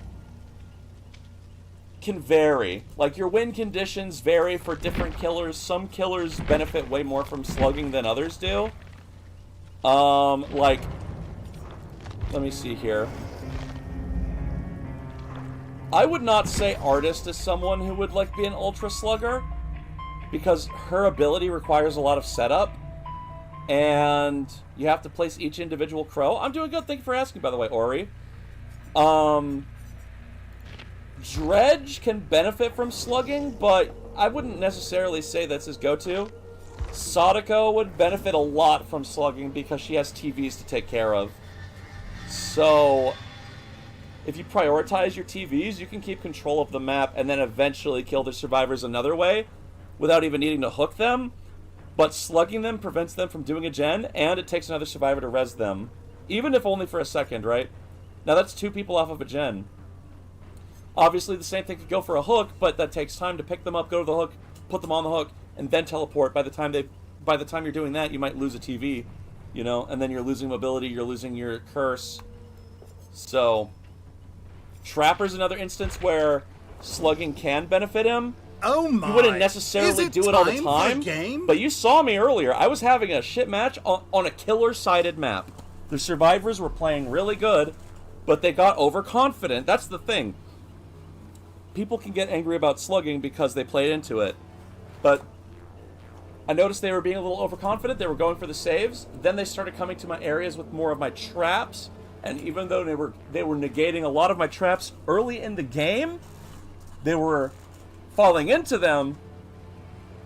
can vary. Like, your win conditions vary for different killers. Some killers benefit way more from slugging than others do. Like, let me see here. I would not say Artist is someone who would, like, be an ultra slugger, because her ability requires a lot of setup, and you have to place each individual crow. I'm doing good. Thank you for asking, by the way, Ori. Dredge can benefit from slugging, but I wouldn't necessarily say that's his go-to. Sadako would benefit a lot from slugging because she has TVs to take care of. So, if you prioritize your TVs, you can keep control of the map and then eventually kill the survivors another way without even needing to hook them. But slugging them prevents them from doing a gen, and it takes another survivor to res them. Even if only for a second, right? Now that's 2 people off of a gen. Obviously the same thing could go for a hook, but that takes time to pick them up, go to the hook, put them on the hook, and then teleport. By the time you're doing that, you might lose a TV, you know, and then you're losing mobility, you're losing your curse. So, Trapper's another instance where slugging can benefit him. Oh my! You wouldn't necessarily do it all the time, but you saw me earlier. I was having a shit match on a killer-sided map. The survivors were playing really good, but they got overconfident. That's the thing. People can get angry about slugging because they played into it. But I noticed they were being a little overconfident. They were going for the saves. Then they started coming to my areas with more of my traps. And even though they were negating a lot of my traps early in the game, they were falling into them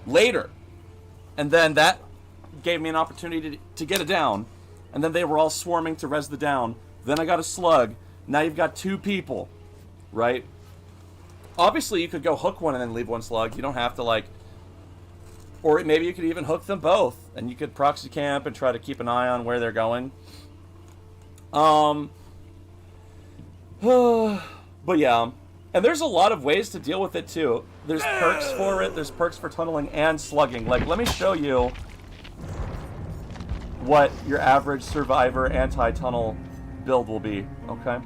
later. And then that gave me an opportunity to get a down. And then they were all swarming to res the down. Then I got a slug. Now you've got 2 people, right? Obviously, you could go hook one and then leave one slug. You don't have to, like... Or maybe you could even hook them both. And you could proxy camp and try to keep an eye on where they're going. But yeah. And there's a lot of ways to deal with it, too. There's perks for it. There's perks for tunneling and slugging. Like, let me show you what your average survivor anti-tunnel build will be, okay?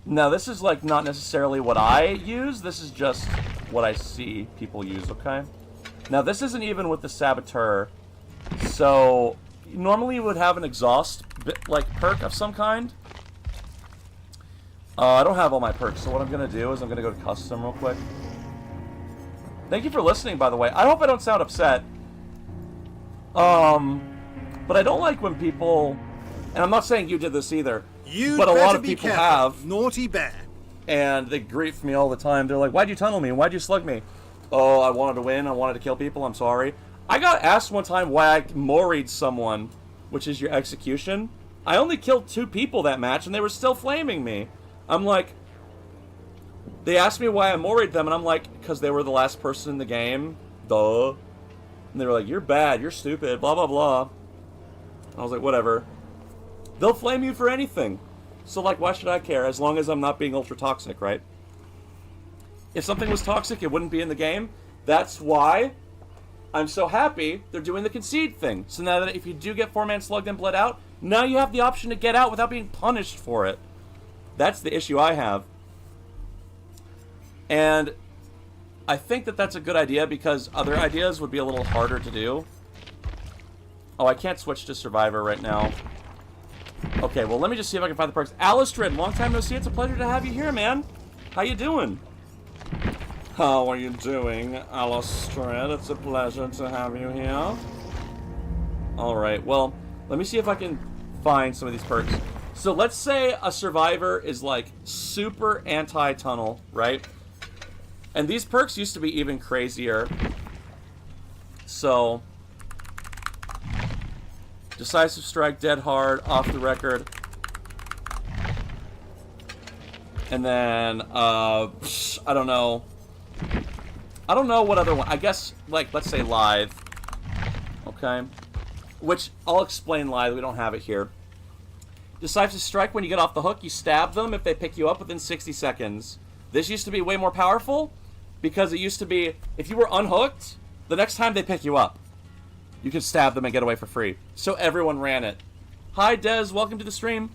Now this is like not necessarily what I use, this is just what I see people use, okay? Now this isn't even with the Saboteur, so normally you would have an exhaust like perk of some kind. I don't have all my perks, so what I'm gonna do is I'm gonna go to custom real quick. Thank you for listening, by the way. I hope I don't sound upset. But I don't like when people, and I'm not saying you did this either, but a lot of people have. Naughty bear. And they grief me all the time. They're like, why'd you tunnel me? Why'd you slug me? Oh, I wanted to win. I wanted to kill people. I'm sorry. I got asked one time why I moried someone, which is your execution. I only killed 2 people that match, and they were still flaming me. I'm like, they asked me why I moried them, and I'm like, because they were the last person in the game. Duh. And they were like, you're bad, you're stupid, blah, blah, blah. I was like, whatever. They'll flame you for anything. So, like, why should I care? As long as I'm not being ultra-toxic, right? If something was toxic, it wouldn't be in the game. That's why I'm so happy they're doing the concede thing. So now that if you do get 4-man slugged and bled out, now you have the option to get out without being punished for it. That's the issue I have. And I think that that's a good idea because other ideas would be a little harder to do. Oh, I can't switch to Survivor right now. Okay, well, let me just see if I can find the perks. Alistrid, long time no see. It's a pleasure to have you here, man. How you doing? How are you doing, Alistrid? It's a pleasure to have you here. Alright, well, let me see if I can find some of these perks. So let's say a Survivor is, like, super anti-tunnel, right? And these perks used to be even crazier. So, Decisive Strike, Dead Hard, Off the Record. And then, I don't know. I don't know what other one. I guess, like, let's say Lithe. Okay? Which, I'll explain Lithe. We don't have it here. Decisive Strike, when you get off the hook, you stab them if they pick you up within 60 seconds. This used to be way more powerful because it used to be, if you were unhooked, the next time they pick you up, you could stab them and get away for free. So everyone ran it. Hi, Des. Welcome to the stream.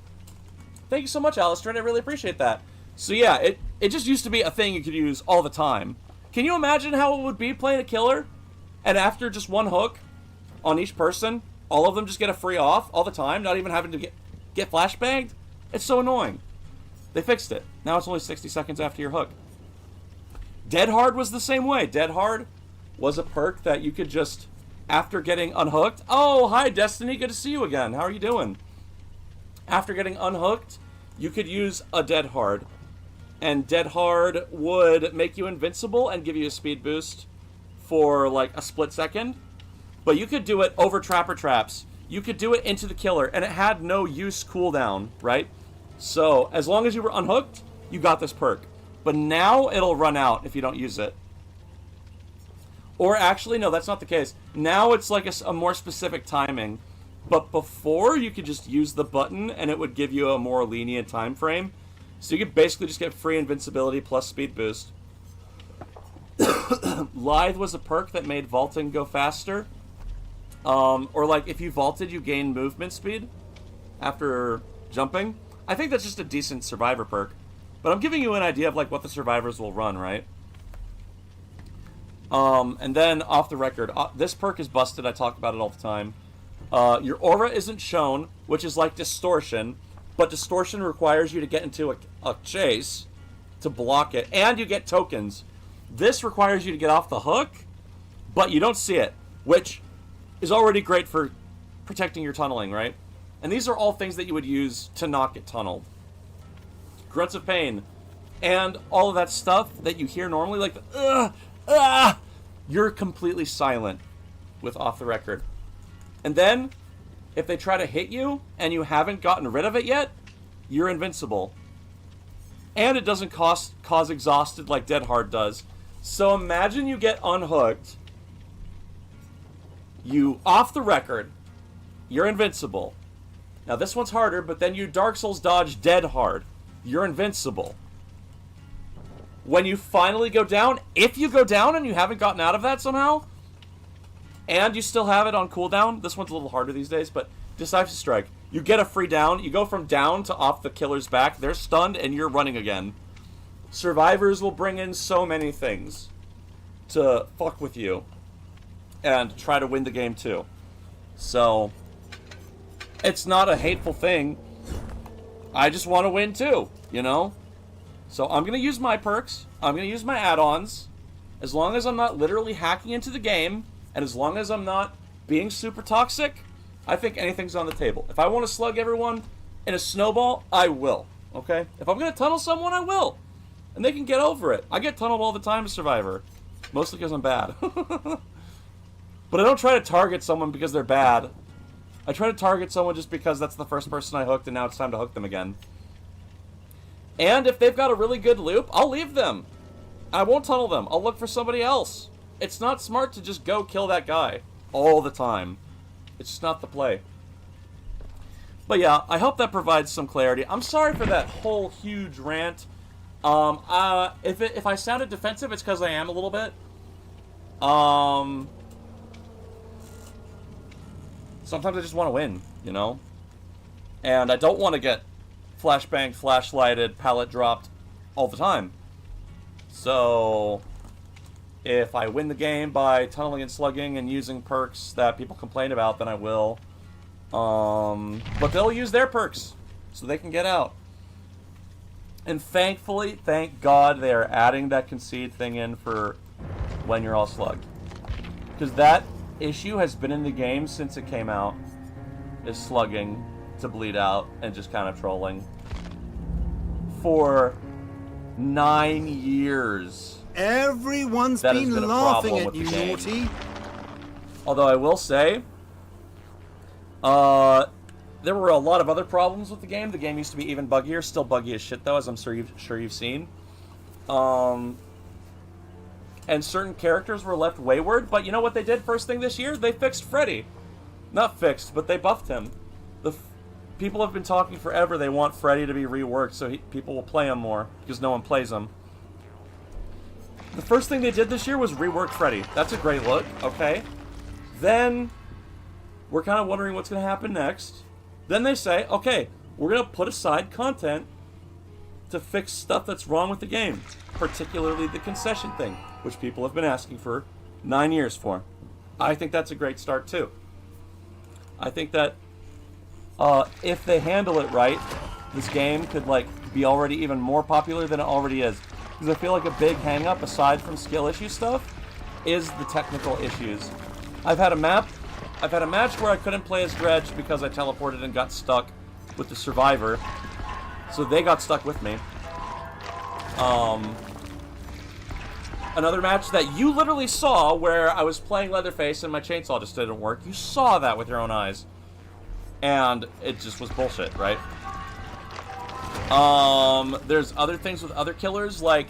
Thank you so much, Alistair. I really appreciate that. So yeah, it just used to be a thing you could use all the time. Can you imagine how it would be playing a killer? And after just one hook on each person, all of them just get a free off all the time, not even having to get flashbanged? It's so annoying. They fixed it. Now it's only 60 seconds after your hook. Dead Hard was the same way. Dead Hard was a perk that you could just, after getting unhooked... Oh, hi, Destiny. Good to see you again. How are you doing? After getting unhooked, you could use a Dead Hard. And Dead Hard would make you invincible and give you a speed boost for, like, a split second. But you could do it over Trapper Traps. You could do it into the killer, and it had no use cooldown, right? So, as long as you were unhooked, you got this perk. But now it'll run out if you don't use it. Or actually, no, that's not the case. Now it's like a more specific timing. But before, you could just use the button, and it would give you a more lenient time frame. So you could basically just get free invincibility plus speed boost. Lithe was a perk that made vaulting go faster. Or like, if you vaulted, you gain movement speed after jumping. I think that's just a decent Survivor perk. But I'm giving you an idea of like what the Survivors will run, right? And then, off the record, this perk is busted. I talk about it all the time. Your aura isn't shown, which is like distortion. But distortion requires you to get into a chase. to block it, and you get tokens. This requires you to get off the hook, but you don't see it, which is already great for protecting your tunneling, right? And these are all things that you would use to not get tunneled. Grunts of pain, and all of that stuff that you hear normally, like the you're completely silent with off the record. And then, if they try to hit you and you haven't gotten rid of it yet, you're invincible. And it doesn't cause exhausted like Dead Hard does. So imagine you get unhooked, you off the record, you're invincible. Now this one's harder, but then you Dark Souls dodge Dead Hard, you're invincible. When you finally go down, if you go down and you haven't gotten out of that somehow, and you still have it on cooldown, this one's a little harder these days, but Decisive Strike, you get a free down, you go from down to off the killer's back, they're stunned, and you're running again. Survivors will bring in so many things to fuck with you and try to win the game too. So, it's not a hateful thing. I just want to win too, you know? So I'm going to use my perks, I'm going to use my add-ons, as long as I'm not literally hacking into the game, and as long as I'm not being super toxic, I think anything's on the table. If I want to slug everyone in a snowball, I will, okay? If I'm going to tunnel someone, I will. And they can get over it. I get tunneled all the time as Survivor, mostly because I'm bad. But I don't try to target someone because they're bad. I try to target someone just because that's the first person I hooked, and now it's time to hook them again. And if they've got a really good loop, I'll leave them. I won't tunnel them. I'll look for somebody else. It's not smart to just go kill that guy all the time. It's just not the play. But yeah, I hope that provides some clarity. I'm sorry for that whole huge rant. If I sounded defensive, it's because I am a little bit. Sometimes I just want to win, you know? And I don't want to get flashbanged, flashlighted, pallet dropped all the time. So, if I win the game by tunneling and slugging and using perks that people complain about, then I will. But they'll use their perks so they can get out. And thankfully, thank God, they are adding that concede thing in for when you're all slugged. Because that issue has been in the game since it came out, is slugging to bleed out and just kind of trolling. For 9 years. Everyone's That has been been a laughing problem at with you, the game. Morty. Although I will say, there were a lot of other problems with the game. The game used to be even buggier, still buggy as shit though, as I'm sure you've seen. And certain characters were left wayward, but you know what they did first thing this year? They fixed Freddy. Not fixed, but they buffed him. People have been talking forever, they want Freddy to be reworked so people will play him more, because no one plays him. The first thing they did this year was rework Freddy. That's a great look, okay? Then, we're kind of wondering what's going to happen next. Then they say, okay, we're going to put aside content to fix stuff that's wrong with the game. Particularly the concession thing, which people have been asking for 9 years for. I think that's a great start, too. I think that if they handle it right, this game could be already even more popular than it already is. Because I feel like a big hang-up, aside from skill issue stuff, is the technical issues. I've had a match where I couldn't play as Dredge because I teleported and got stuck with the Survivor. So they got stuck with me. Another match that you literally saw where I was playing Leatherface and my chainsaw just didn't work. You saw that with your own eyes. And it just was bullshit, right? There's other things with other killers, like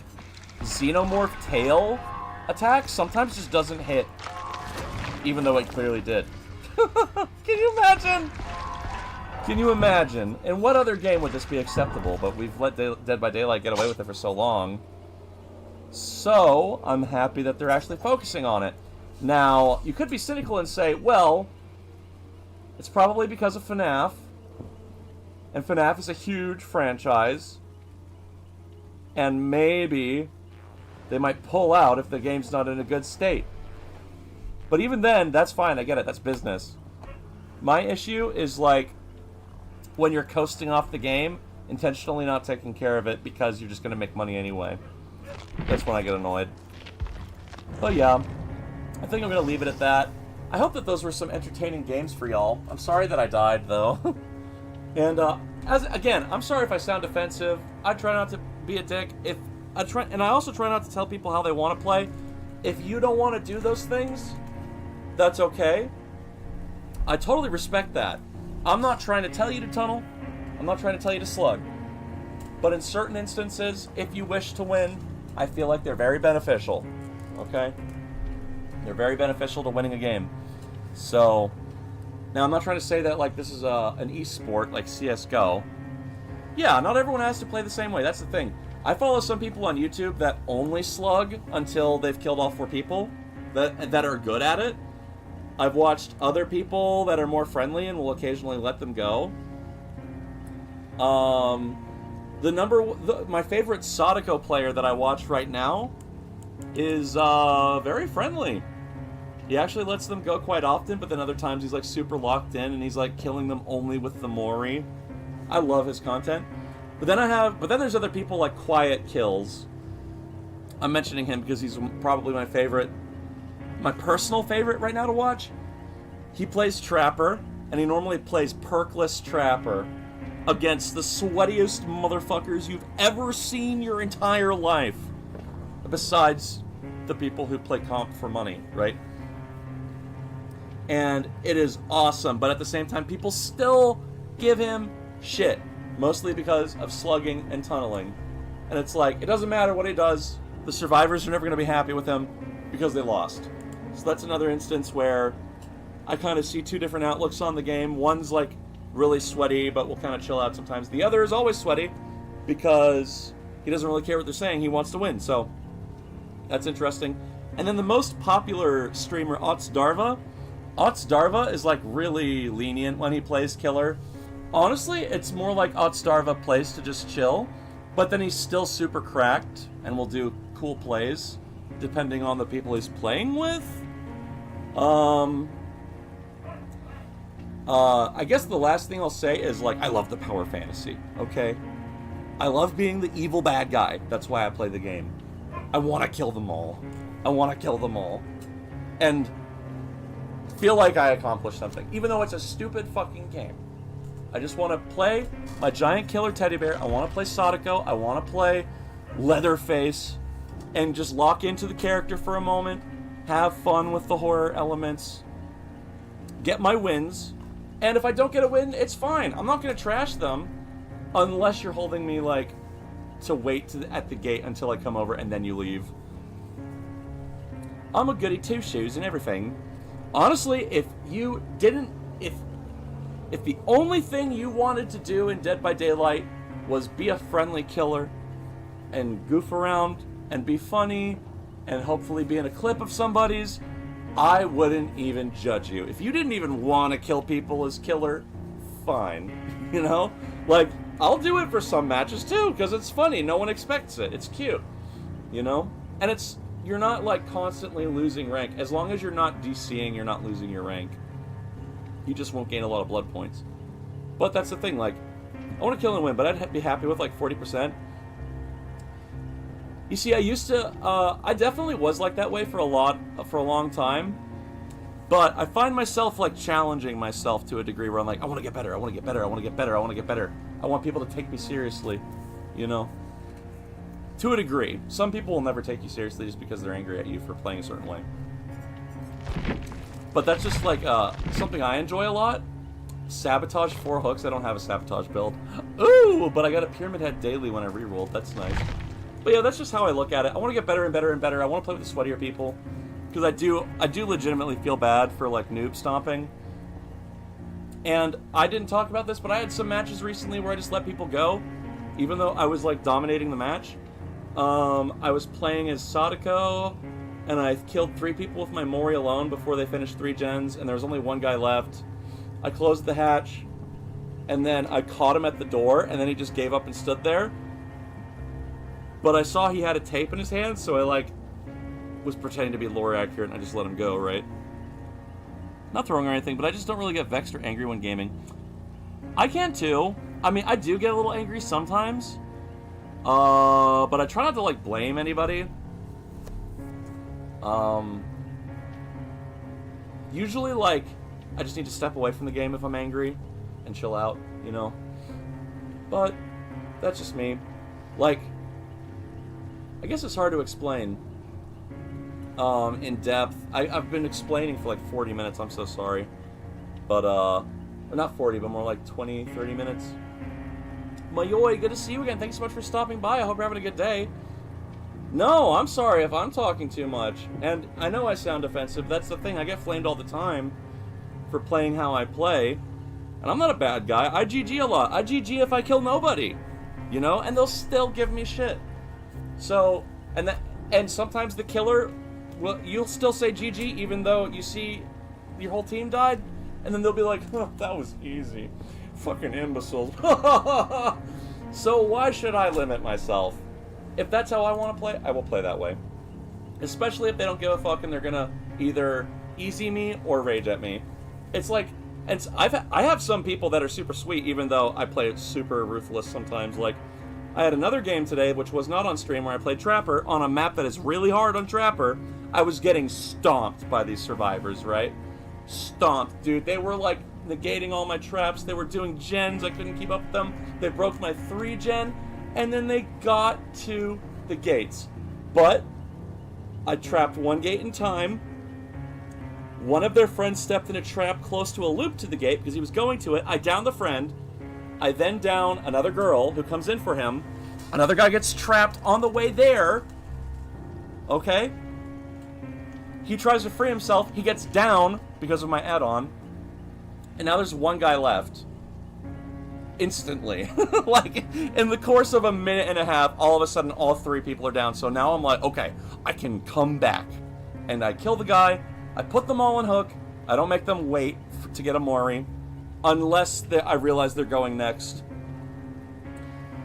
Xenomorph tail attack sometimes just doesn't hit, even though it clearly did. Can you imagine? Can you imagine? In what other game would this be acceptable? But we've let Dead by Daylight get away with it for so long. So, I'm happy that they're actually focusing on it. Now, you could be cynical and say, well, it's probably because of FNAF. And FNAF is a huge franchise. And maybe they might pull out if the game's not in a good state. But even then, that's fine, I get it, that's business. My issue is when you're coasting off the game intentionally not taking care of it because you're just going to make money anyway. That's when I get annoyed. But yeah, I think I'm going to leave it at that. I hope that those were some entertaining games for y'all. I'm sorry that I died, though. And, again, I'm sorry if I sound offensive. I try not to be a dick. And I also try not to tell people how they want to play. If you don't want to do those things, that's okay. I totally respect that. I'm not trying to tell you to tunnel. I'm not trying to tell you to slug. But in certain instances, if you wish to win, I feel like they're very beneficial. Okay? They're very beneficial to winning a game. So, now I'm not trying to say that like this is an e-sport like CSGO. Yeah, not everyone has to play the same way. That's the thing. I follow some people on YouTube that only slug until they've killed all 4 people that are good at it. I've watched other people that are more friendly and will occasionally let them go. My favorite Sadako player that I watch right now is very friendly. He actually lets them go quite often, but then other times he's like super locked in and he's like killing them only with the Mori. I love his content. But then there's other people like Quiet Kills. I'm mentioning him because he's probably my favorite, my personal favorite right now to watch. He plays Trapper, and he normally plays perkless Trapper against the sweatiest motherfuckers you've ever seen your entire life. Besides the people who play comp for money, right? And it is awesome, but at the same time, people still give him shit. Mostly because of slugging and tunneling. And it's like, it doesn't matter what he does, the survivors are never going to be happy with him because they lost. So that's another instance where I kind of see 2 different outlooks on the game. One's like really sweaty, but will kind of chill out sometimes. The other is always sweaty because he doesn't really care what they're saying, he wants to win. So that's interesting. And then the most popular streamer, Otsdarva. Otsdarva is like really lenient when he plays killer. Honestly, it's more like Otsdarva plays to just chill, but then he's still super cracked and will do cool plays depending on the people he's playing with. I guess the last thing I'll say is like I love the power fantasy, okay? I love being the evil bad guy. That's why I play the game. I want to kill them all. I want to kill them all. And feel like I accomplished something, even though it's a stupid fucking game. I just want to play my giant killer teddy bear. I want to play Sadako. I want to play Leatherface and just lock into the character for a moment, have fun with the horror elements, get my wins, and if I don't get a win, it's fine. I'm not going to trash them unless you're holding me, like, to wait at the gate until I come over and then you leave. I'm a goody two-shoes and everything. Honestly, if the only thing you wanted to do in Dead by Daylight was be a friendly killer and goof around and be funny and hopefully be in a clip of somebody's, I wouldn't even judge you. If you didn't even want to kill people as killer, fine. You know? Like, I'll do it for some matches too, because it's funny. No one expects it. It's cute. You know? And you're not like constantly losing rank. As long as you're not DCing, you're not losing your rank. You just won't gain a lot of blood points. But that's the thing, like, I want to kill and win, but I'd be happy with like 40%. You see, I definitely was like that way for a long time. But I find myself like challenging myself to a degree where I'm like, I want to get better, I want to get better, I want to get better, I want to get better. I want people to take me seriously, you know? To a degree. Some people will never take you seriously just because they're angry at you for playing a certain way. But that's just like something I enjoy a lot. Sabotage 4 hooks. I don't have a sabotage build. Ooh, but I got a pyramid head daily when I rerolled. That's nice. But yeah, that's just how I look at it. I want to get better and better and better. I want to play with the sweatier people. Because I do legitimately feel bad for like noob stomping. And I didn't talk about this, but I had some matches recently where I just let people go. Even though I was like dominating the match. I was playing as Sadako. And I killed 3 people with my Mori alone before they finished 3 gens, and there was only 1 guy left. I closed the hatch, and then I caught him at the door, and then he just gave up and stood there. But I saw he had a tape in his hand, so I, like, was pretending to be lore accurate, and I just let him go, right? Not throwing or anything, but I just don't really get vexed or angry when gaming. I can too, I mean, I do get a little angry sometimes. But I try not to, like, blame anybody. Usually, like, I just need to step away from the game if I'm angry and chill out, you know? But that's just me. Like, I guess it's hard to explain in depth. I've been explaining for like 40 minutes, I'm so sorry. But, or not 40, but more like 20, 30 minutes. Mayoy, good to see you again. Thanks so much for stopping by. I hope you're having a good day. No, I'm sorry if I'm talking too much. And I know I sound offensive. That's the thing. I get flamed all the time for playing how I play. And I'm not a bad guy. I GG a lot. I GG if I kill nobody. You know? And they'll still give me shit. So, and sometimes the killer, well, you'll still say GG even though you see your whole team died. And then they'll be like, oh, that was easy. Fucking imbeciles. So why should I limit myself? If that's how I want to play, I will play that way. Especially if they don't give a fuck and they're gonna either easy me or rage at me. It's like, I have some people that are super sweet, even though I play super ruthless sometimes. Like, I had another game today, which was not on stream, where I played Trapper on a map that is really hard on Trapper. I was getting stomped by these survivors, right? Stomped, dude. They were like negating all my traps. They were doing gens. I couldn't keep up with them. They broke my 3-gen. And then they got to the gates. But I trapped one gate in time. One of their friends stepped in a trap close to a loop to the gate because he was going to it. I downed the friend. I then down another girl who comes in for him. Another guy gets trapped on the way there. Okay? He tries to free himself. He gets down because of my add-on. And now there's one guy left. Instantly. Like, in the course of a minute and a half, all of a sudden, all 3 people are down. So now I'm like, okay, I can come back. And I kill the guy. I put them all on hook. I don't make them wait to get a Mori. Unless I realize they're going next.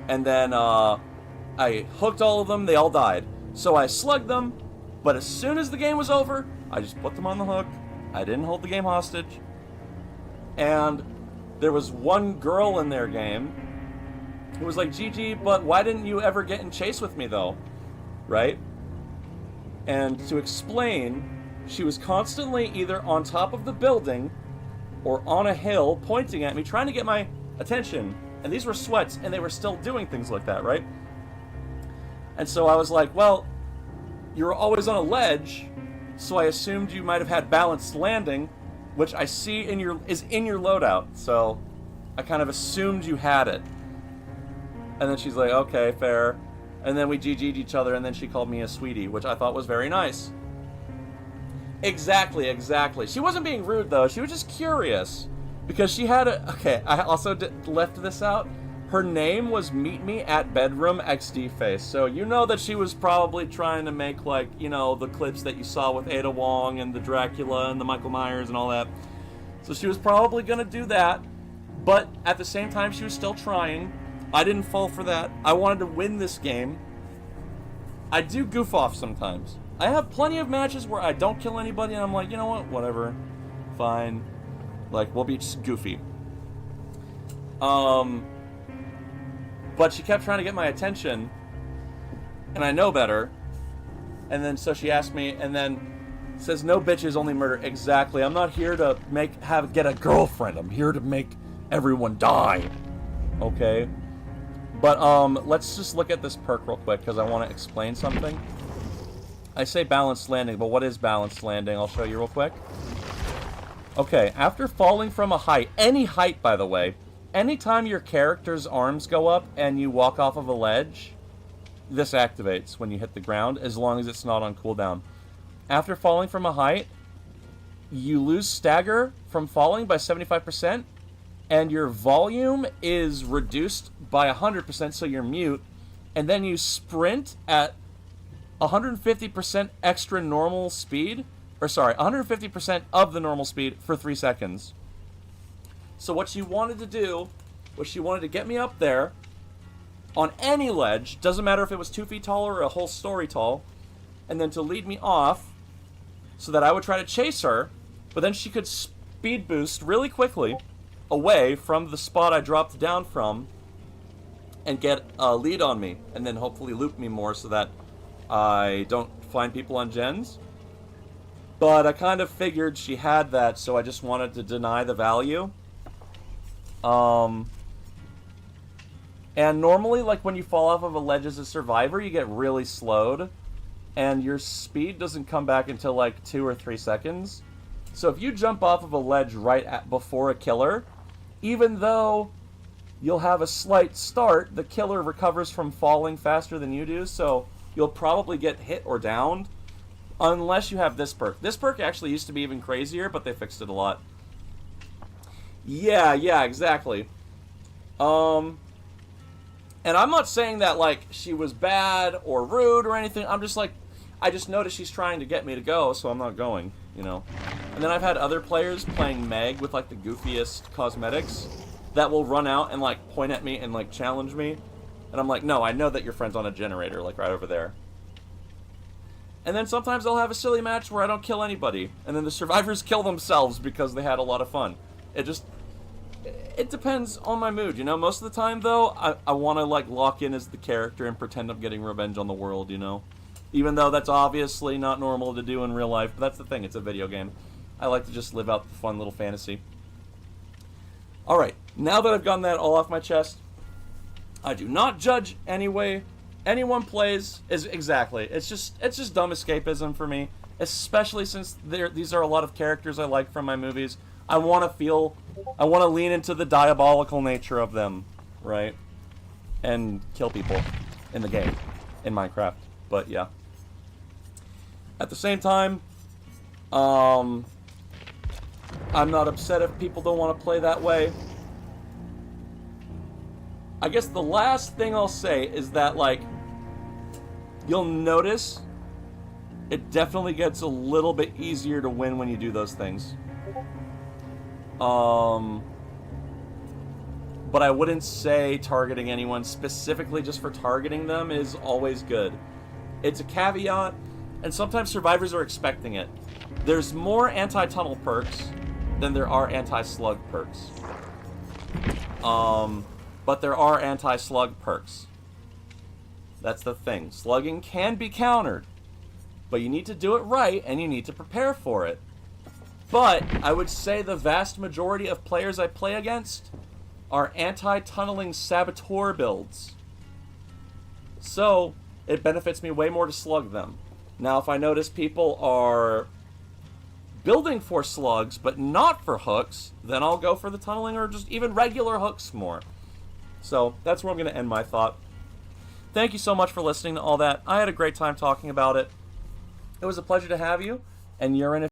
And then, I hooked all of them. They all died. So I slugged them. But as soon as the game was over, I just put them on the hook. I didn't hold the game hostage. And there was one girl in their game who was like, GG, but why didn't you ever get in chase with me, though? Right? And to explain, she was constantly either on top of the building or on a hill pointing at me, trying to get my attention. And these were sweats, and they were still doing things like that, right? And so I was like, well, you were always on a ledge, so I assumed you might have had balanced landing, which I see is in your loadout, so I kind of assumed you had it. And then she's like, okay, fair. And then we GG'd each other, and then she called me a sweetie, which I thought was very nice. Exactly. She wasn't being rude, though. She was just curious. Because she had okay, I also left this out. Her name was Meet Me at Bedroom XD Face. So you know that she was probably trying to make, like, you know, the clips that you saw with Ada Wong and the Dracula and the Michael Myers and all that. So she was probably going to do that. But at the same time, she was still trying. I didn't fall for that. I wanted to win this game. I do goof off sometimes. I have plenty of matches where I don't kill anybody and I'm like, you know what? Whatever. Fine. Like, we'll be just goofy. But she kept trying to get my attention, and I know better. And then so she asked me, and then says, "No bitches, only murder." Exactly. I'm not here to get a girlfriend. I'm here to make everyone die. Okay. But let's just look at this perk real quick because I want to explain something. I say balanced landing, but what is balanced landing? I'll show you real quick. Okay, after falling from a height, any height, by the way. Anytime your character's arms go up and you walk off of a ledge, this activates when you hit the ground, as long as it's not on cooldown. After falling from a height, you lose stagger from falling by 75%, and your volume is reduced by 100%, so you're mute, and then you sprint at 150% extra normal speed, or sorry, 150% of the normal speed for 3 seconds. So what she wanted to do was she wanted to get me up there on any ledge, doesn't matter if it was 2 feet tall or a whole story tall, and then to lead me off so that I would try to chase her, but then she could speed boost really quickly away from the spot I dropped down from and get a lead on me, and then hopefully loop me more so that I don't find people on gens. But I kind of figured she had that, so I just wanted to deny the value. And normally, like, when you fall off of a ledge as a survivor, you get really slowed, and your speed doesn't come back until, like, 2 or 3 seconds. So if you jump off of a ledge before a killer, even though you'll have a slight start, the killer recovers from falling faster than you do, so you'll probably get hit or downed, unless you have this perk. This perk actually used to be even crazier, but they fixed it a lot. Yeah, exactly. And I'm not saying that, like, she was bad or rude or anything. I'm just like, I just noticed she's trying to get me to go, so I'm not going, you know. And then I've had other players playing Meg with, like, the goofiest cosmetics that will run out and, like, point at me and, like, challenge me. And I'm like, no, I know that your friend's on a generator, like, right over there. And then sometimes I'll have a silly match where I don't kill anybody. And then the survivors kill themselves because they had a lot of fun. It depends on my mood, you know? Most of the time, though, I want to, like, lock in as the character and pretend I'm getting revenge on the world, you know? Even though that's obviously not normal to do in real life, but that's the thing, it's a video game. I like to just live out the fun little fantasy. Alright, now that I've gotten that all off my chest, I do not judge anyone plays. Exactly. It's just dumb escapism for me, especially since these are a lot of characters I like from my movies. I want to lean into the diabolical nature of them, right? And kill people in the game, in Minecraft. But yeah. At the same time, I'm not upset if people don't want to play that way. I guess the last thing I'll say is that, like, you'll notice it definitely gets a little bit easier to win when you do those things. But I wouldn't say targeting anyone specifically just for targeting them is always good. It's a caveat, and sometimes survivors are expecting it. There's more anti-tunnel perks than there are anti-slug perks. But there are anti-slug perks. That's the thing. Slugging can be countered, but you need to do it right, and you need to prepare for it. But I would say the vast majority of players I play against are anti-tunneling saboteur builds. So, it benefits me way more to slug them. Now, if I notice people are building for slugs, but not for hooks, then I'll go for the tunneling or just even regular hooks more. So, that's where I'm going to end my thought. Thank you so much for listening to all that. I had a great time talking about it. It was a pleasure to have you, and you're in